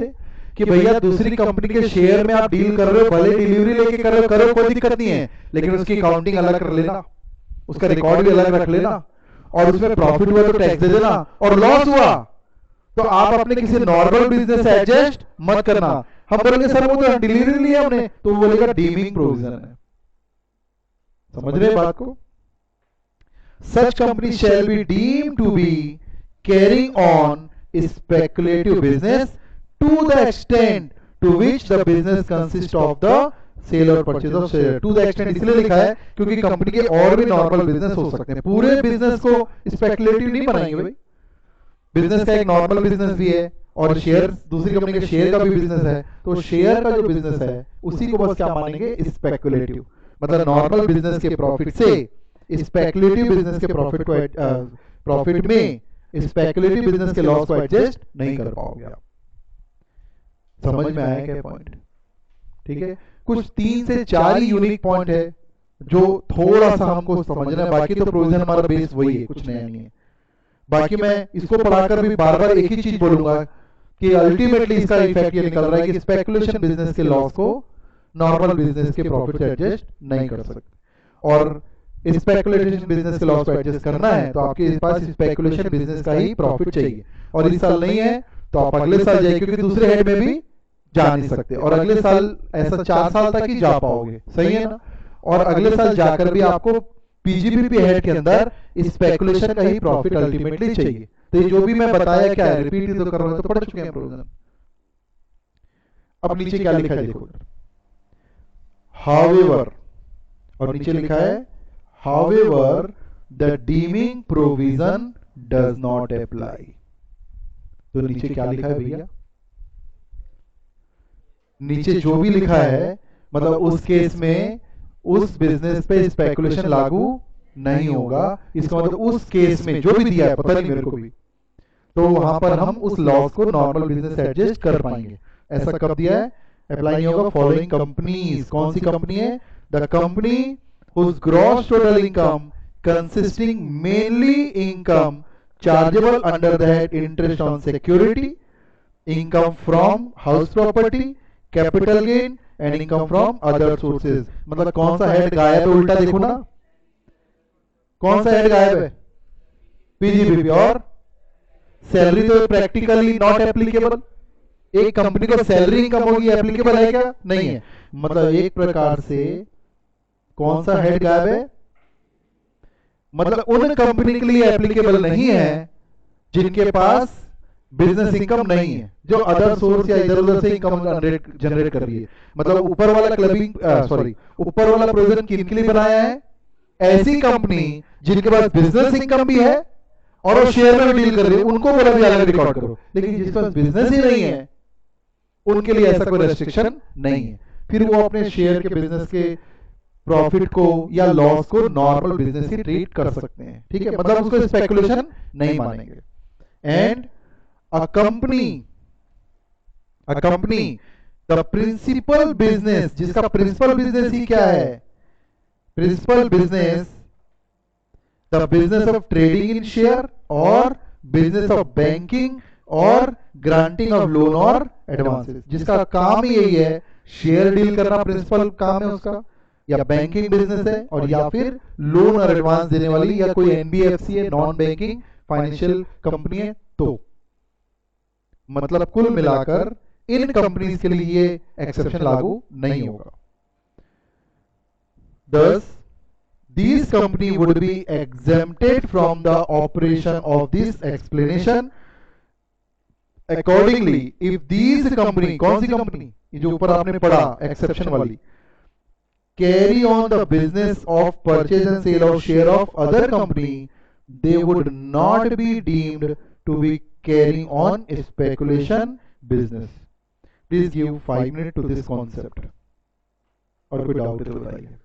कि भैया दूसरी कंपनी के शेयर में आप डील कर रहे हो, भले डिलीवरी लेके कर रहे हो, करो कोई दिक्कत नहीं है, लेकिन उसकी काउंटिंग अलग कर लेना, उसका रिकॉर्ड भी अलग रख लेना, और उसमें प्रॉफिट हुआ तो टैक्स दे देना, और लॉस हुआ तो आप अपने किसी नॉर्मल बिजनेस से एडजस्ट मत करना. हम बोलेंगे सर वो तो डिलीवरी लिया हमने, तो वो बोलेगा डीमिंग प्रोविजन है. समझ रहे बात को? Such company shall be deemed to be carrying on speculative business to the extent to which the business consists of the sale or purchase of share. To the extent इसलिए लिखा है क्योंकि company के और भी नॉर्मल बिजनेस हो सकते हैं. पूरे बिजनेस को स्पेकुलेटिव नहीं बनाएंगे भाई. बिजनेस का एक नॉर्मल बिजनेस भी है और शेयर, दूसरी कंपनी के शेयर का भी बिजनेस है. तो शेयर का जो बिजनेस है उसी को बस क्या मानेंगे? स्पेकुलेटिव. मतलब नॉर्मल बिजनेस के प्रॉफिट से स्पेकुलेटिव बिजनेस के प्रॉफिट में स्पेकुलेटिव बिजनेस के लॉस को एडजस्ट नहीं कर पाओगे आप। समझ में आया क्या पॉइंट? ठीक है, कुछ 3 से 4 ही यूनिक पॉइंट है जो थोड़ा सा हमको समझना है, बाकी तो प्रोविजन हमारा बेस वही है, कुछ नया नहीं है। बाकी मैं इसको पढ़ाकर भी बार बार एक ही चीज बोलूंगा कि अल्टीमेटली इसका इफेक्ट ये निकल रहा है कि स्पेकुलेशन बिजनेस के लॉस को नॉर्मल बिजनेस के प्रॉफिट से एडजस्ट नहीं कर सकते, और स्पेकुलेशन बिजनेस के लॉस को एडजस्ट करना है तो आपके पास स्पेकुलेशन बिजनेस का ही प्रॉफिट चाहिए, और इस साल नहीं है तो आप अगले साल जाइए, क्योंकि दूसरे हेड में भी जा नहीं सकते, और अगले साल ऐसा 4 साल तक ही जा पाओगे, सही है ना? और अगले साल जाकर भी आपको पीजीबीपी हेड के अंदर स्पेकुलेशन का ही प्रॉफिट अल्टीमेटली चाहिए। तो ये जो भी मैं बताया क्या है, रिपीट ही तो कर रहा हूं, तो पढ़ चुके हैं प्रोविजन। अब नीचे क्या लिखा है देखो, हाउएवर, और नीचे लिखा है however the dimming provision does not apply. तो नीचे क्या लिखा है भैया? नीचे जो भी लिखा है मतलब उस केस में उस बिजनेस पे स्पेकुलेशन लागू नहीं होगा, इसका मतलब उस केस में जो भी दिया है, पता नहीं मेरे को भी, तो वहां पर हम उस लॉस को नॉर्मल बिजनेस एडजस्ट कर पाएंगे। ऐसा कब दिया है? अप्लाई नहीं होगा फॉलोइंग कंपनीज। कौन सी कंपनी है? The company whose gross total income consisting mainly income chargeable under the head interest on security, income from house property, capital gain and income from other sources। मतलब कौन सा head गायब है? उल्टा देखो ना, कौन सा हेड गायब है? पीजीबीपी। और सैलरी तो प्रैक्टिकली नॉट एप्लीकेबल। एक कंपनी को सैलरी इनकम होगी, एप्लीकेबल है क्या? नहीं है। मतलब एक प्रकार से कौन सा हेड गायब है? मतलब उन कंपनी के लिए एप्लीकेबल नहीं है जिनके पास बिजनेस इनकम नहीं है, जो अदर सोर्स या इधर उधर से इनकम जनरेट कर रही है। मतलब ऊपर वाला क्लबिंग सॉरी ऊपर वाला प्रोविजन किन के लिए बनाया है? ऐसी कंपनी जिनके पास बिजनेस इनकम भी है और वो शेयर में भी डील कर रही है, उनको बोला भी अलग रिकॉर्ड करो। लेकिन जिसके पास बिजनेस ही नहीं है उनके लिए ऐसा कोई रेस्ट्रिक्शन नहीं है, फिर वो अपने शेयर के बिजनेस के प्रॉफिट को या लॉस को नॉर्मल बिजनेस ही ट्रीट कर सकते हैं। ठीक है, मतलब उसको स्पेकुलेशन नहीं मानेंगे। And a company the principal business, जिसका प्रिंसिपल बिजनेस ही क्या है? Principal business the business of trading in share और बिजनेस ऑफ बैंकिंग और ग्रांटिंग ऑफ लोन और एडवांसेस, जिसका काम ही यही है, शेयर डील करना प्रिंसिपल काम है उसका, या बैंकिंग बिजनेस है, और या फिर लोन और एडवांस देने वाली या कोई एनबीएफसी है, नॉन बैंकिंग फाइनेंशियल कंपनी है। तो मतलब कुल मिलाकर इन कंपनीज के लिए ये एक्सेप्शन लागू नहीं होगा। Thus, these company would be exempted from the operation of this explanation accordingly if these company, कौन सी कंपनी? ये जो ऊपर आपने पढ़ा एक्सेप्शन वाली, carry on the business of purchase and sale of share of other company, they would not be deemed to be carrying on speculation business। Please give 5 minutes to this concept। और कोई doubt है तो बताइए।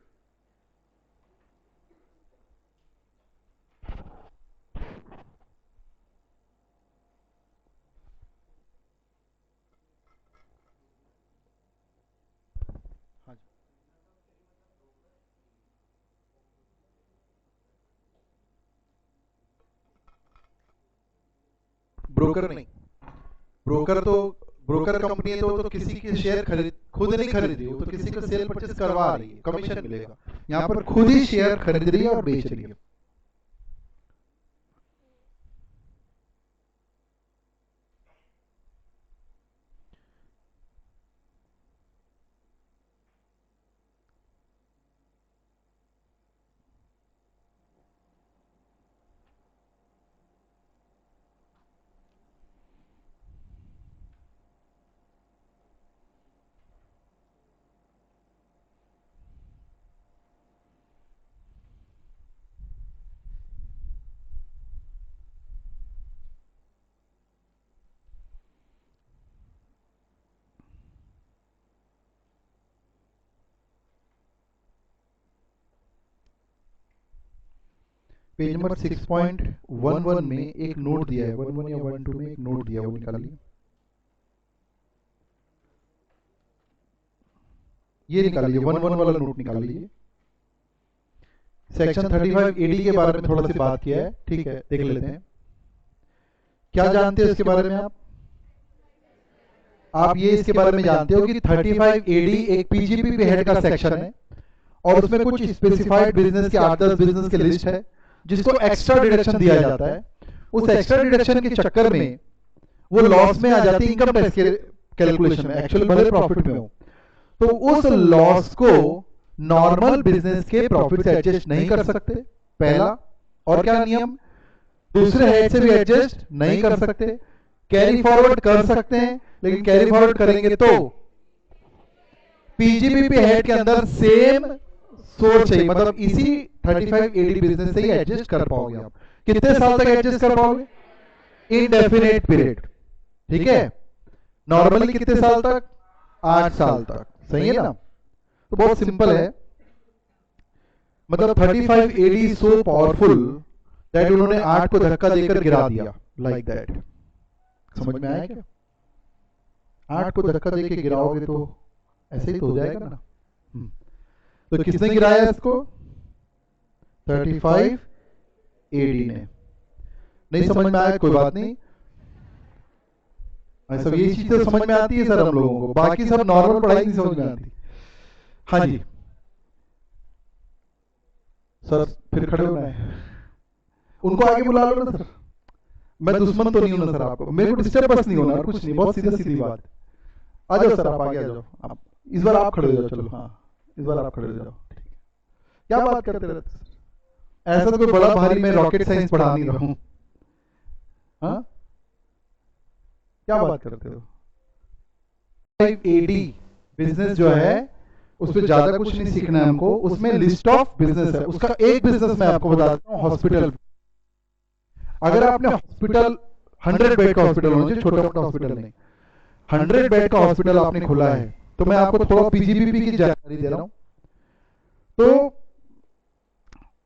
Broker नहीं, broker तो broker company है तो किसी के शेयर खरीद खुद नहीं खरीद रही, तो किसी को सेल परचेस करवा रही है, कमीशन मिलेगा। यहाँ पर खुद ही शेयर खरीद रही है और बेच रही है। पेज नंबर 6.11 में एक नोट दिया है, 11 या 12 में एक नोट दिया है, वो निकालिए। ये निकालिए, 11 वाला नोट निकाल लीजिए। सेक्शन 35 एडी के बारे में थोड़ा सी बात किया है, ठीक है, देख लेते हैं। क्या जानते हैं इसके बारे में आप ये इसके बारे में जानते हो कि 35 एडी एक पीजीपीपी हेड का सेक्शन है और उसमें कुछ स्पेसिफाइड बिजनेस के 8-10 बिजनेस की लिस्ट है जिसको एक्स्ट्रा डिडक्शन दिया जाता है। उस एक्स्ट्रा डिडक्शन के चक्कर में वो लॉस में आ जाती है इनकम टैक्स के कैलकुलेशन में, एक्चुअल भले प्रॉफिट में हो, तो उस लॉस को नॉर्मल बिजनेस के प्रॉफिट से एडजस्ट नहीं कर सकते, पहला। और क्या नियम, दूसरे हेड से भी एडजस्ट नहीं कर सकते। कैरी फॉरवर्ड कर सकते हैं, लेकिन कैरी फॉरवर्ड करेंगे तो पीजीपीपी हेड के अंदर सेम सोर्स चाहिए, मतलब इसी 35 एडी बिजनेस से ही एडजस्ट कर पाओगे आप। कितने साल तक एडजस्ट कर पाओगे? इनडेफिनेट पीरियड, ठीक है। नॉर्मली कितने साल तक? 8 साल तक, सही है ना। तो बहुत सिंपल है, मतलब 35 एडी सो पावरफुल दैट उन्होंने 8 को धक्का देकर गिरा दिया, लाइक दैट। समझ में आया क्या? 8 को धक्का देकर गिराओगे तो ऐसे ही तो हो जाएगा ना। तो किसने गिराया इसको? 35 एडी ने। नहीं समझ में आया, कोई बात नहीं। सब ये चीज तो समझ में आती है सर हम लोगों को, बाकी सब नॉर्मल पढ़ाई नहीं समझ में आती। हाँ जी सर, फिर खड़े होना है, उनको आगे बुला लो ना सर। मैं दुश्मन तो नहीं हूं ना सर आपको, मेरे को डिस्टर्ब बस नहीं होना और कुछ नहीं, बहुत सीधा सीधी बात। आ जाओ सर, आप आगे आ जाओ। आप इस बार आप खड़े हो जाओ, चलो हाँ इस बार आप खड़े हो जाओ। क्या बात करते रहते सर, ऐसा तो कोई बड़ा भारी मैं रॉकेट साइंस पढ़ा नहीं रहा हूं। हाँ क्या बात करते हो? 35 एडी बिजनेस जो है उस पर ज्यादा कुछ नहीं सीखना है हमको, उसमें लिस्ट ऑफ बिजनेस है। उसका एक बिजनेस मैं आपको बताता हूँ, हॉस्पिटल। अगर आपने हॉस्पिटल 100 बेड का हॉस्पिटल होना चाहिए, छोटा मोटा हॉस्पिटल नहीं, 100 बेड का हॉस्पिटल आपने खोला है, तो मैं आपको थोड़ा पीजीबीपी की जानकारी दे रहा हूं। तो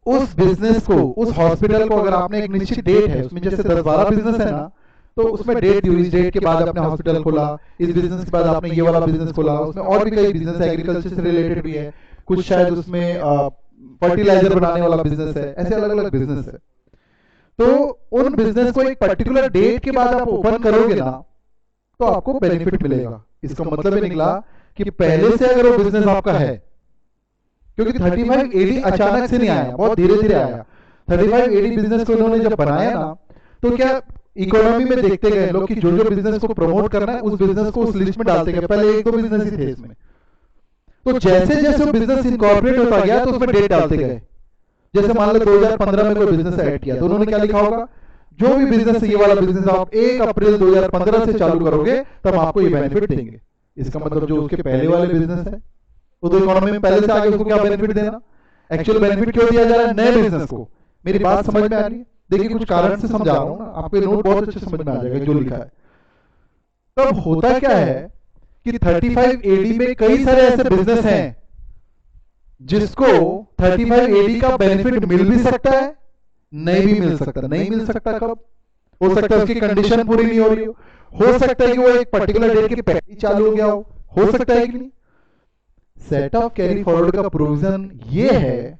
उस बिजनेस को, उस हॉस्पिटल को अगर आपने एक निश्चित डेट है, उसमें जैसे 10-12 बिजनेस है ना, तो उसमें डेट दी हुई, इस डेट के बाद आपने हॉस्पिटल खोला, इस बिजनेस के बाद आपने ये वाला बिजनेस खोला। उसमें और भी कई बिजनेस एग्रीकल्चर से रिलेटेड भी है, कुछ शायद उसमें फर्टिलाइजर बनाने वाला बिजनेस है, ऐसे अलग अलग बिजनेस है। तो उन बिजनेस को एक पर्टिकुलर डेट के बाद आप ओपन करोगे ना, तो आपको बेनिफिट मिलेगा। इसका मतलब ये निकला कि पहले से अगर वो बिजनेस आपका है, क्योंकि 35 एडी अचानक से नहीं आया, बहुत धीरे धीरे आया। 35 एडी बिजनेस को इन्होंने जब बनाया ना, तो क्या इकोनॉमी में देखते गए लोग कि जो जो बिजनेस को प्रमोट करना है, उस बिजनेस को उस लिस्ट में डालते गए। पहले 1-2 बिजनेस ही थे इसमें, तो जैसे जैसे वो बिजनेस इनकॉर्पोरेट होता गया तो उसमें डेट डालते गए। जैसे मान लो 2015 में कोई बिजनेस ऐड किया, तो उन्होंने क्या लिखा होगा, जो भी बिजनेस ये वाला बिजनेस आप 1 अप्रैल 2015 से चालू करोगे तब आपको ये बेनिफिट देंगे। इसका मतलब जो उसके पहले वाले बिजनेस है, वो तो इकोनॉमी में पहले से आगे, उसको क्या बेनिफिट देना? एक्चुअल बेनिफिट क्यों दिया जा रहा है? नए बिजनेस को। मेरी बात समझ में आ रही है? देखिए कुछ कारण से समझा रहा हूं ना, आपको नोट बहुत अच्छे समझ में आ जाएगा जो लिखा है। तब होता क्या है कि 35 एडी में कई सारे ऐसे बिजनेस हैं जिसको 35 एडी का बेनिफिट मिल भी सकता है, नहीं भी मिल सकता। नहीं मिल सकता कब? हो सकता है उसकी कंडीशन पूरी नहीं हो रही हो सकता है कि वो एक पर्टिकुलर डेट के पहले ही चालू हो गया हो सकता है कि नहीं। सेट ऑफ कैरी फॉरवर्ड का प्रोविजन ये है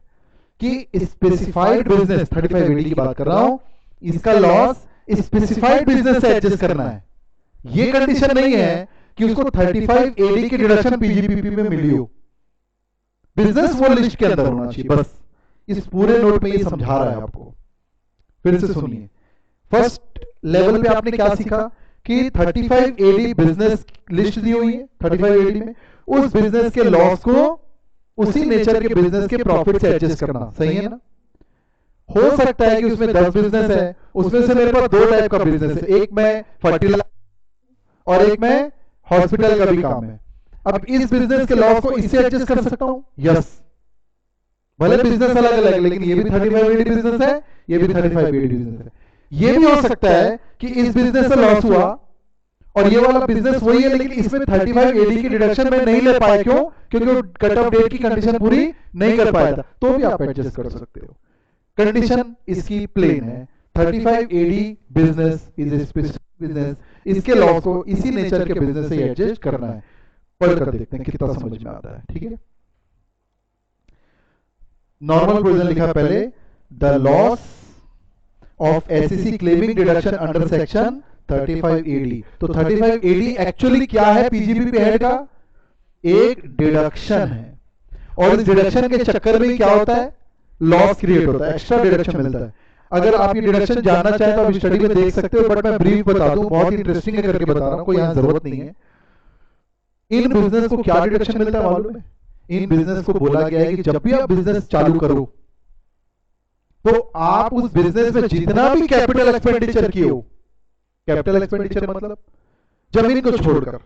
कि स्पेसिफाइड बिजनेस, 35 एडी की बात कर रहा हूं, इसका लॉस स्पेसिफाइड बिजनेस से एडजस्ट करना है। ये कंडीशन नहीं है कि उसको 35 एडी की डिडक्शन पीजीपीपी में मिली हो, बिजनेस वो लिस्ट के अंदर होना चाहिए। बस इस पूरे नोट में ये समझा रहा है आपको। फिर से सुनिए, फर्स्ट लेवल पे आपने क्या सीखा कि 35 एडी बिजनेस लिस्ट दी हुई है 35 एडी में, उस बिजनेस के लॉस को उसी नेचर के बिजनेस के प्रॉफिट से एडजस्ट करना, सही है ना। हो सकता है कि उसमें 10 बिजनेस है, उसमें से मेरे पास 2 टाइप का बिजनेस है, एक में फर्टिलाइजर और एक में हॉस्पिटल का भी काम है। अब इस बिजनेस के लॉस को इससे एडजस्ट कर सकता हूं, यस। भले बिजनेस अलग अलग, लेकिन ये भी 35 एडी बिजनेस है, ये भी 35 एडी बिजनेस है। ये भी हो सकता है कि इस बिजनेस से लॉस हुआ और ये वाला बिजनेस वही है, लेकिन इसमें 35 एडी की डिडक्शन में नहीं ले पाए। क्यों? क्योंकि वो कट ऑफ डेट की कंडीशन पूरी नहीं कर पाया था। तो भी आप एडजस्ट कर सकते हो। कंडीशन इसकी प्लेन है। 35 AD business is a specific business, इसके लॉस को इसी नेचर के बिजनेस से एडजस्ट करना है। पढ़कर देखते हैं कितना समझ में आता है। ठीक है, नॉर्मल प्रोविजन लिखा पहले, the loss of SEC claiming deduction under section 35 AD। तो 35 AD एक्चुअली क्या है? पीजीबीपी हेड का एक डिडक्शन है, और इस डिडक्शन के चक्कर में क्या होता है? लॉस क्रिएट होता है, एक्स्ट्रा डिडक्शन मिलता है। अगर आप ये डिडक्शन जानना चाहें तो आप स्टडी में देख सकते हो, बट मैं ब्रीफ बता दूं, बहुत इंटरेस्टिंग है करके बता रहा हूं, कोई यहां जरूरत नहीं है। इन बिजनेस को क्या डिडक्शन मिलता है मालूम है? इन बिजनेस को बोला गया है कि जब भी आप बिजनेस चालू करो तो आप उस बिजनेस में जितना भी कैपिटल एक्सपेंडिचर किए हो, कैपिटल एक्सपेंडिचर मतलब जमीन को छोड़कर,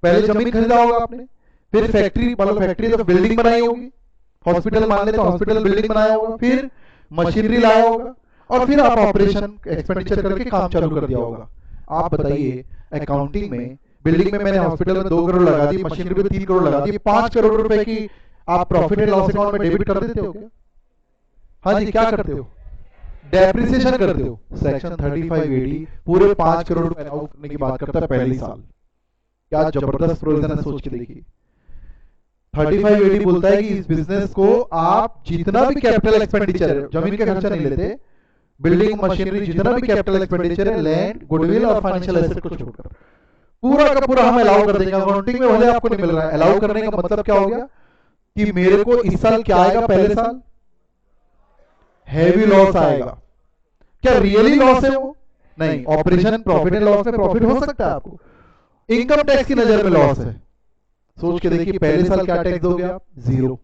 पहले जमीन खरीदा होगा आपने, फिर फैक्ट्री, मतलब फैक्ट्री तो बिल्डिंग बनाई होगी, हॉस्पिटल मान ले तो हॉस्पिटल बिल्डिंग बनाया होगा, फिर मशीनरी लाया होगा, और फिर आप ऑपरेशन एक्सपेंडिचर करके काम चालू कर दिया होगा। आप बताइए, अकाउंटिंग में बिल्डिंग में मैंने हॉस्पिटल में 2 करोड़ लगा दी, मशीनरी में 3 करोड़ लगा दी, 5 करोड़ रुपए की आप प्रॉफिट एंड लॉस अकाउंट में डेबिट कर देते हो क्या? हाँ जी, क्या करते हो? डेप्रिसिएशन करते हो। सेक्शन 35 AD पूरे 5 करोड़ रुपए अलाउ करने की बात करता है पहले ही साल। क्या जबरदस्त प्रोविजन है, सोच के देखिए। 35 AD बोलता है कि इस बिजनेस को आप जितना भी कैपिटल एक्सपेंडिचर है, जमीन का खर्चा नहीं लेते, बिल्डिंग मशीनरी जितना भी कैपिटल एक्सपेंडिचर है, लैंड, गुडविल और फाइनेंशियल एसेट को छोड़कर पूरा का पूरा हम अलाउ कर देंगे। अकाउंटिंग में भले आपको नहीं मिल रहा है, अलाउ करने का मतलब क्या हो गया कि मेरे को इस साल क्या आएगा? पहले साल हैवी लॉस आएगा। क्या रियली लॉस है वो? नहीं। ऑपरेशन प्रॉफिट एंड लॉस में प्रॉफिट हो सकता है आपको, इनकम टैक्स की नजर में लॉस है। सोच के देखिए, पहले साल क्या टैक्स दोगे आप? 0।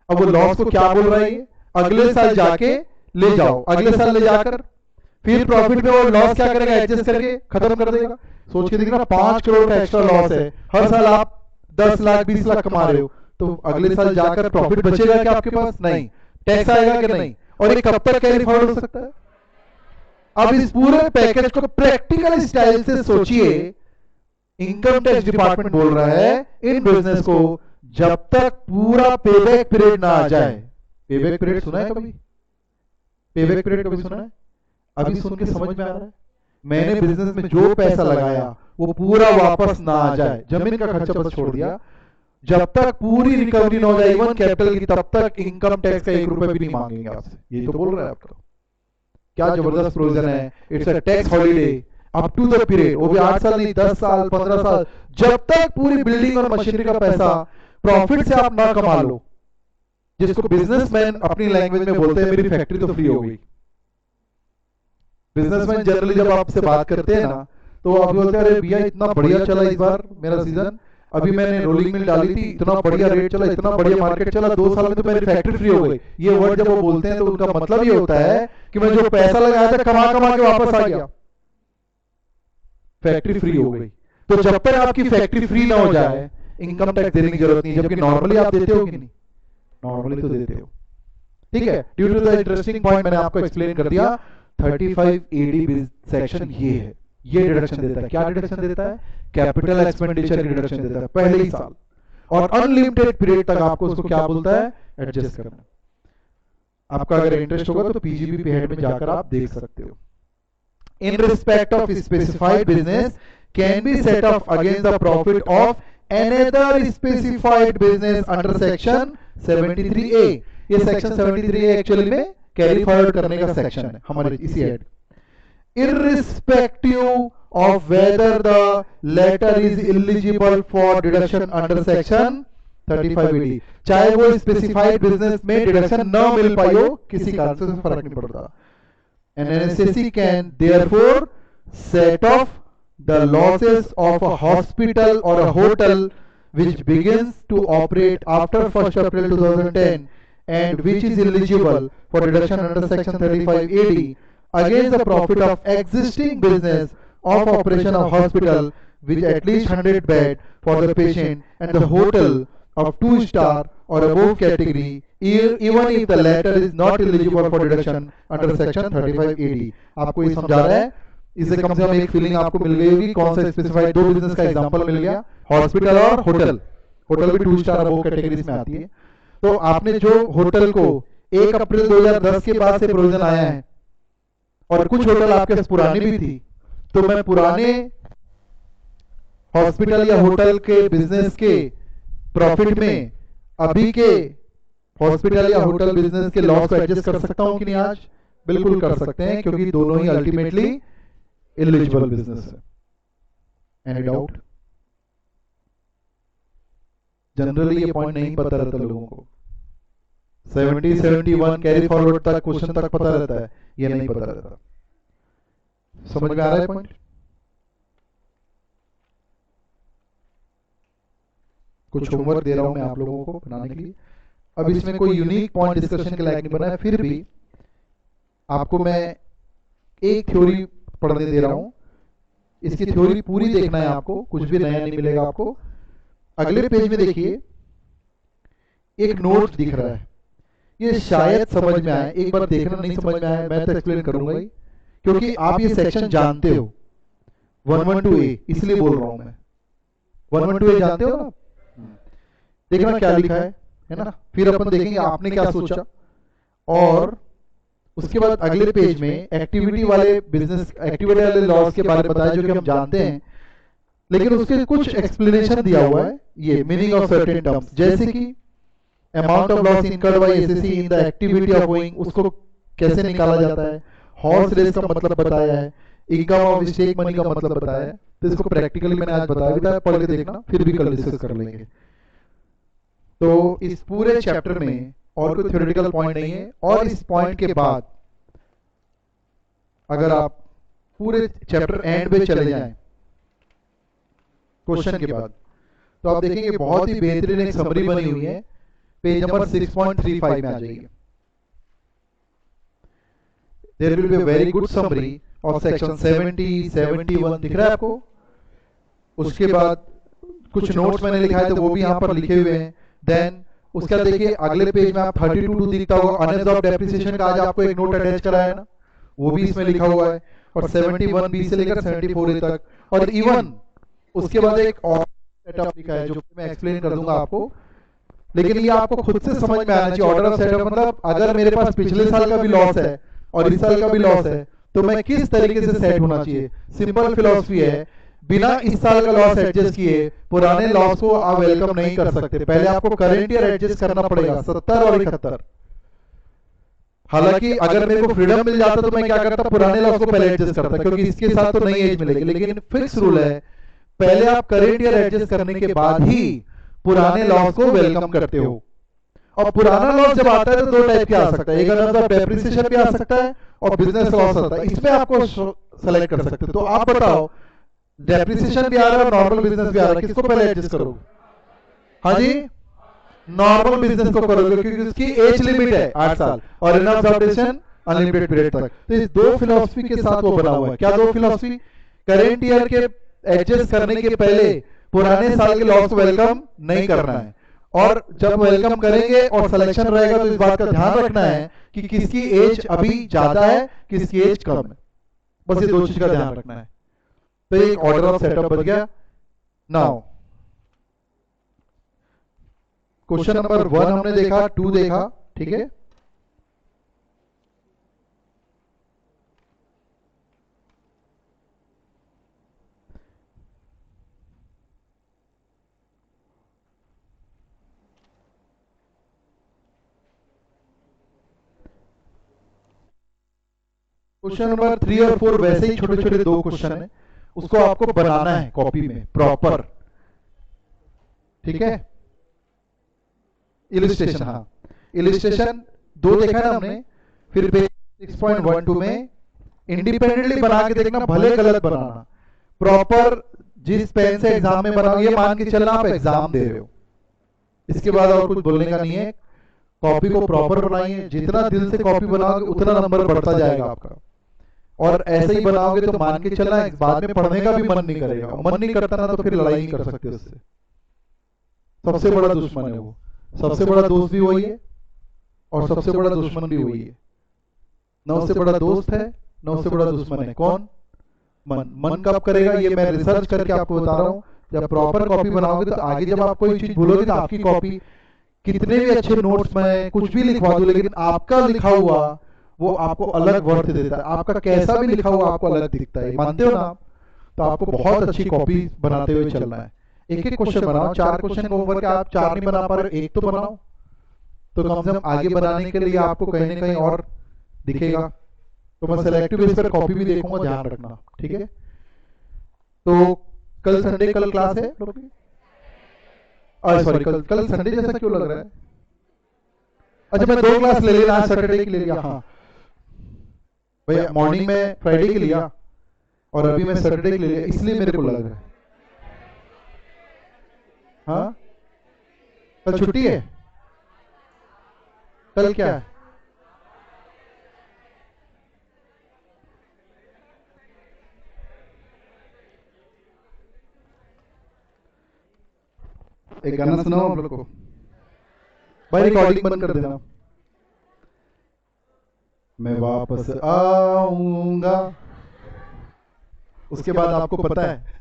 अब वो लॉस को क्या बोल रहा है? अगले साल जाके ले जाओ, अगले साल ले जाकर फिर प्रॉफिट में वो लॉस क्या करेगा? एडजस्ट करके खत्म कर देगा। सोच के देखिए ना, 5 करोड़ का एक्स्ट्रा लॉस है, हर साल आप 10 लाख 20 लाख कमा रहे हो, तो अगले साल जाकर प्रॉफिट बचेगा क्या आपके पास? नहीं। टैक्स आएगा कि नहीं? और ये कब तक कैरी फॉरवर्ड हो सकता है? अब इस पूरे पैकेज को प्रैक्टिकल स्टाइल से सोचिए। इनकम टैक्स डिपार्टमेंट बोल रहा है इन बिजनेस को जब तक पूरा पेबैक पीरियड ना आ जाए। पेबैक पीरियड सुना है कभी? पेबैक पीरियड कभी सुना है? अभी सुन के समझ में आ रहा है? मैंने बिजनेस में जो पैसा लगाया वो पूरा वापस ना आ जाए, जमीन का खर्चा बस छोड़ दिया, जब तक पूरी रिकवरी ना हो जाए इवन कैपिटल की, तब तक इनकम टैक्स का 1 रुपए भी नहीं मांगेंगे आपसे। ये तो बोल रहा है आपका। क्या जबरदस्त प्रोविजन है। It's a tax holiday up to the period, वो भी 8 साल नहीं, 10 साल 15 साल, जब तक पूरी बिल्डिंग और मशीनरी का पैसा प्रॉफिट से आप ना कमा लो। जिसको बिजनेसमैन अपनी लैंग्वेज में बोलते हैं मेरी फैक्ट्री तो फ्री हो गई। बिजनेसमैन जनरली जब आपसे बात करते हैं ना, तो आप बोलते हैं अरे भैया इतना बढ़िया चला इस बार मेरा सीजन, अभी मैंने रोलिंग मिल डाली थी, इतना बढ़िया रेट चला, इतना बढ़िया मार्केट चला, 2 साल में तो मेरी फैक्ट्री फ्री हो गई। ये वर्ड जब वो बोलते हैं तो उनका मतलब ये होता है कि मैं जो पैसा लगाया था कमा कमा के वापस आ गया, फैक्ट्री फ्री हो गई। तो जब तक आपकी फैक्ट्री फ्री ना हो जाए इनकम टैक्स देने की जरूरत नहीं, जबकि नॉर्मली आप देते हो कि नहीं? नॉर्मली तो देते हो। ठीक है, due to the interesting point मैंने आपको एक्सप्लेन कर दिया। 35 AD सेक्शन ये है, ये डिडक्शन देता है। क्या डिडक्शन देता है? कैपिटल एक्सपेंडिचर की डिडक्शन देता है पहले ही साल, और अनलिमिटेड पीरियड तक आपको उसको क्या बोलता है? एडजस्ट करना। आपका अगर इंटरेस्ट होगा तो पीजीबीपी हेड में जाकर आप देख सकते हो। In respect of specified business can be set off against the profit of another specified business under section 73A। ये section 73A एक्चुअली में कैरी फॉरवर्ड करने का सेक्शन है हमारे इसी head. Irrespective of whether the latter is eligible for deduction under section 35AD, चाहे वो specified business में डिडक्शन न मिल पाई हो किसी कारण से, फर्क नहीं पड़ता। An NSSC can therefore set off the losses of a hospital or a hotel which begins to operate after 1st April 2010 and which is eligible for deduction under section 35AD against the profit of existing business of operation of hospital with at least 100 bed for the patient and the hotel of 2-star or above category, even if the latter is not eligible for deduction under section 35AD। आपको ये समझा रहा है? इससे कम से कम एक feeling आपको मिल गई होगी कौन सा स्पेसिफाइड, 2 बिजनेस का एग्जांपल मिल गया, हॉस्पिटल और होटल। होटल भी 2 स्टार अबव कैटेगरीज में आती है। तो आपने जो होटल को 1 अप्रैल 2010 के बाद से प्रोविजन आया है और कुछ होटल आपके पास पुरानी भी थी, तो मैं पुराने हॉस्पिटल या होटल के बिजनेस के प्रॉफिट में अभी के हॉस्पिटल या होटल बिजनेस के लॉस को एडजस्ट कर सकता हूं कि नहीं आज? बिल्कुल कर सकते हैं, क्योंकि दोनों ही अल्टीमेटली एलिजिबल बिजनेस है। Any doubt? जनरली ये पॉइंट नहीं पता रहता लोगों को। 70, 71 कैरी फॉरवर्ड तक क्वेश्चन तक पता रहता है, ये नहीं पता रहता। समझ में आ रहा है पॉइंट? कुछ होमवर्क दे रहा हूं मैं आप लोगों को बनाने के लिए। अब इसमें कोई यूनिक पॉइंट डिस्कशन के लायक नहीं बना है, फिर भी आपको मैं एक थ्योरी पढ़ने दे रहा हूं। इसकी थ्योरी पूरी देखना है आपको, कुछ भी नया नहीं मिलेगा आपको। अगले पेज में देखिए, एक नोट दिख रहा है, ये शायद समझ में आए। एक बार देखना, नहीं समझ में आए मैं तो एक्सप्लेन करूंगा ही, क्योंकि आप ये सेक्शन जानते हो 112A, इसलिए बोल रहा हूं मैं। 112A जानते हो ना? देखना क्या लिखा है ना? फिर अपन देखेंगे आपने क्या सोचा, और उसके बाद अगले पेज में एक्टिविटी वाले बिजनेस, एक्टिविटी वाले लॉस के बारे में बताया जो कि हम जानते हैं, लेकिन उसके कुछ एक्सप्लेनेशन दिया हुआ है। ये मीनिंग ऑफ सर्टेन टर्म्स, जैसे कि amount of loss incurred by assessee in the activity of going, उसको कैसे निकाला जाता है। हॉर्स रेस का मतलब बताया है, इनकम ऑफ स्टेक मनी का मतलब बताया है। तो इसको प्रैक्टिकली मैंने आज बताया भी था, पढ़ के देखना, फिर भी कल डिस्कस कर लेंगे। तो इस पूरे चैप्टर में और कोई थ्योरेटिकल पॉइंट नहीं है, और इस पॉइंट के बाद अगर आप पूरे चैप्टर एंड पे चले जाएं क्वेश्चन के बाद, तो आप देखेंगे बहुत ही बेहतरीन एक समरी बनी हुई है, पेज नंबर 6.35 में आ जाइए। There will be a very good summary of section 70, 71 दिख रहा है आपको। उसके बाद कुछ नोट्स मैंने लिखा है, तो वो भी यहाँ पर लिखे हुए हैं। देन उसका देखिए अगले पेज में आप 32 दिखता होगा, अनएब्सॉर्ब्ड डेप्रिसिएशन का आज आपको एक नोट अटैच कराया है ना, वो भी इसमें लिखा हुआ है। और 71B से लेकर 74A तक, और इवन उसके बाद एक और सेटअप लिखा है जो मैं एक्सप्लेन कर दूंगा आपको। लेकिन ये आपको खुद से समझ में आना चाहिए। ऑर्डर ऑफ सेटअप मतलब अगर मेरे पास पिछले साल का भी लॉस है और इस साल का भी लॉस है, तो मैं किस तरीके से सेट होना चाहिए। सिंपल फिलॉसफी है, बिना इस साल का लॉस एडजस्ट किए पुराने लॉस को आप वेलकम नहीं कर सकते। पहले आपको करंट ईयर एडजस्ट करना पड़ेगा, 70 और 71। हालांकि अगर मेरे को फ्रीडम मिल जाता तो मैं क्या करता, पुराने लॉस को पहले एडजस्ट करता, क्योंकि इसके साथ तो नई एज मिलेगी। लेकिन फिक्स रूल है, पहले आप करंट ईयर एडजस्ट करने के बाद ही पुराने लॉस को वेलकम करते हो। और पुराना लॉस जब आता है तो दो टाइप के आ सकता है, एक मतलब डेप्रिसिएशन भी आ सकता है और बिजनेस लॉस आता है। इसमें आपको सेलेक्ट कर सकते हो। तो आप बताओ, डेप्रिसिएशन भी आ रहा है और नॉर्मल बिजनेस भी आ रहा है, किसको पहले एडजस्ट करोगे? हाँ जी, नॉर्मल बिजनेस को करोगे, क्योंकि उसकी एज लिमिट है 8 साल और इन ऑब्जर्वेशन अनलिमिटेड पीरियड तक। तो इस दो फिलॉसफी के साथ वो बना हुआ है। क्या दो फिलॉसफी? करंट ईयर के एडजस्ट करने के पहले पुराने साल के लॉस को वेलकम नहीं करना है, और जब वेलकम करेंगे और सिलेक्शन रहेगा तो इस बात का ध्यान रखना है कि किसकी एज अभी ज्यादा है, किसकी एज कम है। बस ये दो चीज का ध्यान रखना है। तो एक ऑर्डर ऑफ सेटअप बन गया। नाउ क्वेश्चन नंबर 1 हमने देखा, 2 देखा, ठीक है। क्वेश्चन नंबर 3 और 4 वैसे ही छोटे छोटे 2 क्वेश्चन है, उसको आपको बनाना है कॉपी में प्रॉपर, ठीक है। इलिस्ट्रेशन, हाँ इलिस्ट्रेशन 2 देखा ना हमने। फिर 6.12 में इंडिपेंडेंटली बना के देखना, भले गलत बनाना। प्रॉपर जिस पेन से एग्जाम में बनाओ, ये मान के चलना आप एग्जाम दे रहे हो, इसके बाद और कुछ बोलने का नहीं है। कॉपी को प्रॉपर बनाइए, जितना दिल से कॉपी बनाओगे उतना नंबर बढ़ता जाएगा आपका। और ऐसे ही बनाओगे तो मान के चलना बाद में पढ़ने का भी मन नहीं करेगा। मन नहीं करता ना तो फिर लड़ाई नहीं कर सकते उससे। सबसे बड़ा दुश्मन है वो, सबसे बड़ा दोस्त भी वही है और सबसे बड़ा दुश्मन भी वही है। न उससे बड़ा दोस्त है न उससे बड़ा दुश्मन है। कौन? मन। मन कब करेगा ये मैं रिसर्च करके आपको बता रहा हूं। जब प्रॉपर कॉपी बनाओगे तो आगे जब आप कोई चीज भूलोगे तो आपकी कॉपी कितने भी अच्छे नोट्स में कुछ भी लिखवा दूं, लेकिन आपका लिखा हुआ वो आपको अलग वर्थ देता है, आपका कैसा भी लिखा हुआ आपको अलग दिखता है, मानते हो ना आप? तो आपको बहुत अच्छी कॉपी बनाते हुए चलना है। एक एक क्वेश्चन बनाओ, 4 क्वेश्चन को ओवर के आप 4 नहीं बना पा रहे, एक तो बनाओ, तो कम से कम आगे बनाने के लिए आपको कहीं ना कहीं और दिखेगा। तो मैं सेलेक्टिव बेस पर कॉपी भी देखूंगा, ध्यान रखना, ठीक है? तो कल संडे, कल क्लास है लोग की? सॉरी, कल संडे जैसा क्यों लग रहा है? अच्छा, मैं 2 क्लास ले लेना, आज सैटरडे के ले लिया। हाँ भैया, मॉर्निंग में फ्राइडे के लिया और अभी मैं सैटरडे के ले लिया, इसलिए मेरे को लग रहा है। हाँ, कल छुट्टी है? कल क्या है? एक गाना सुनाओ आप लोग को। भाई रिकॉर्डिंग बंद कर देना। मैं वापस आऊंगा, उसके बाद आपको पता है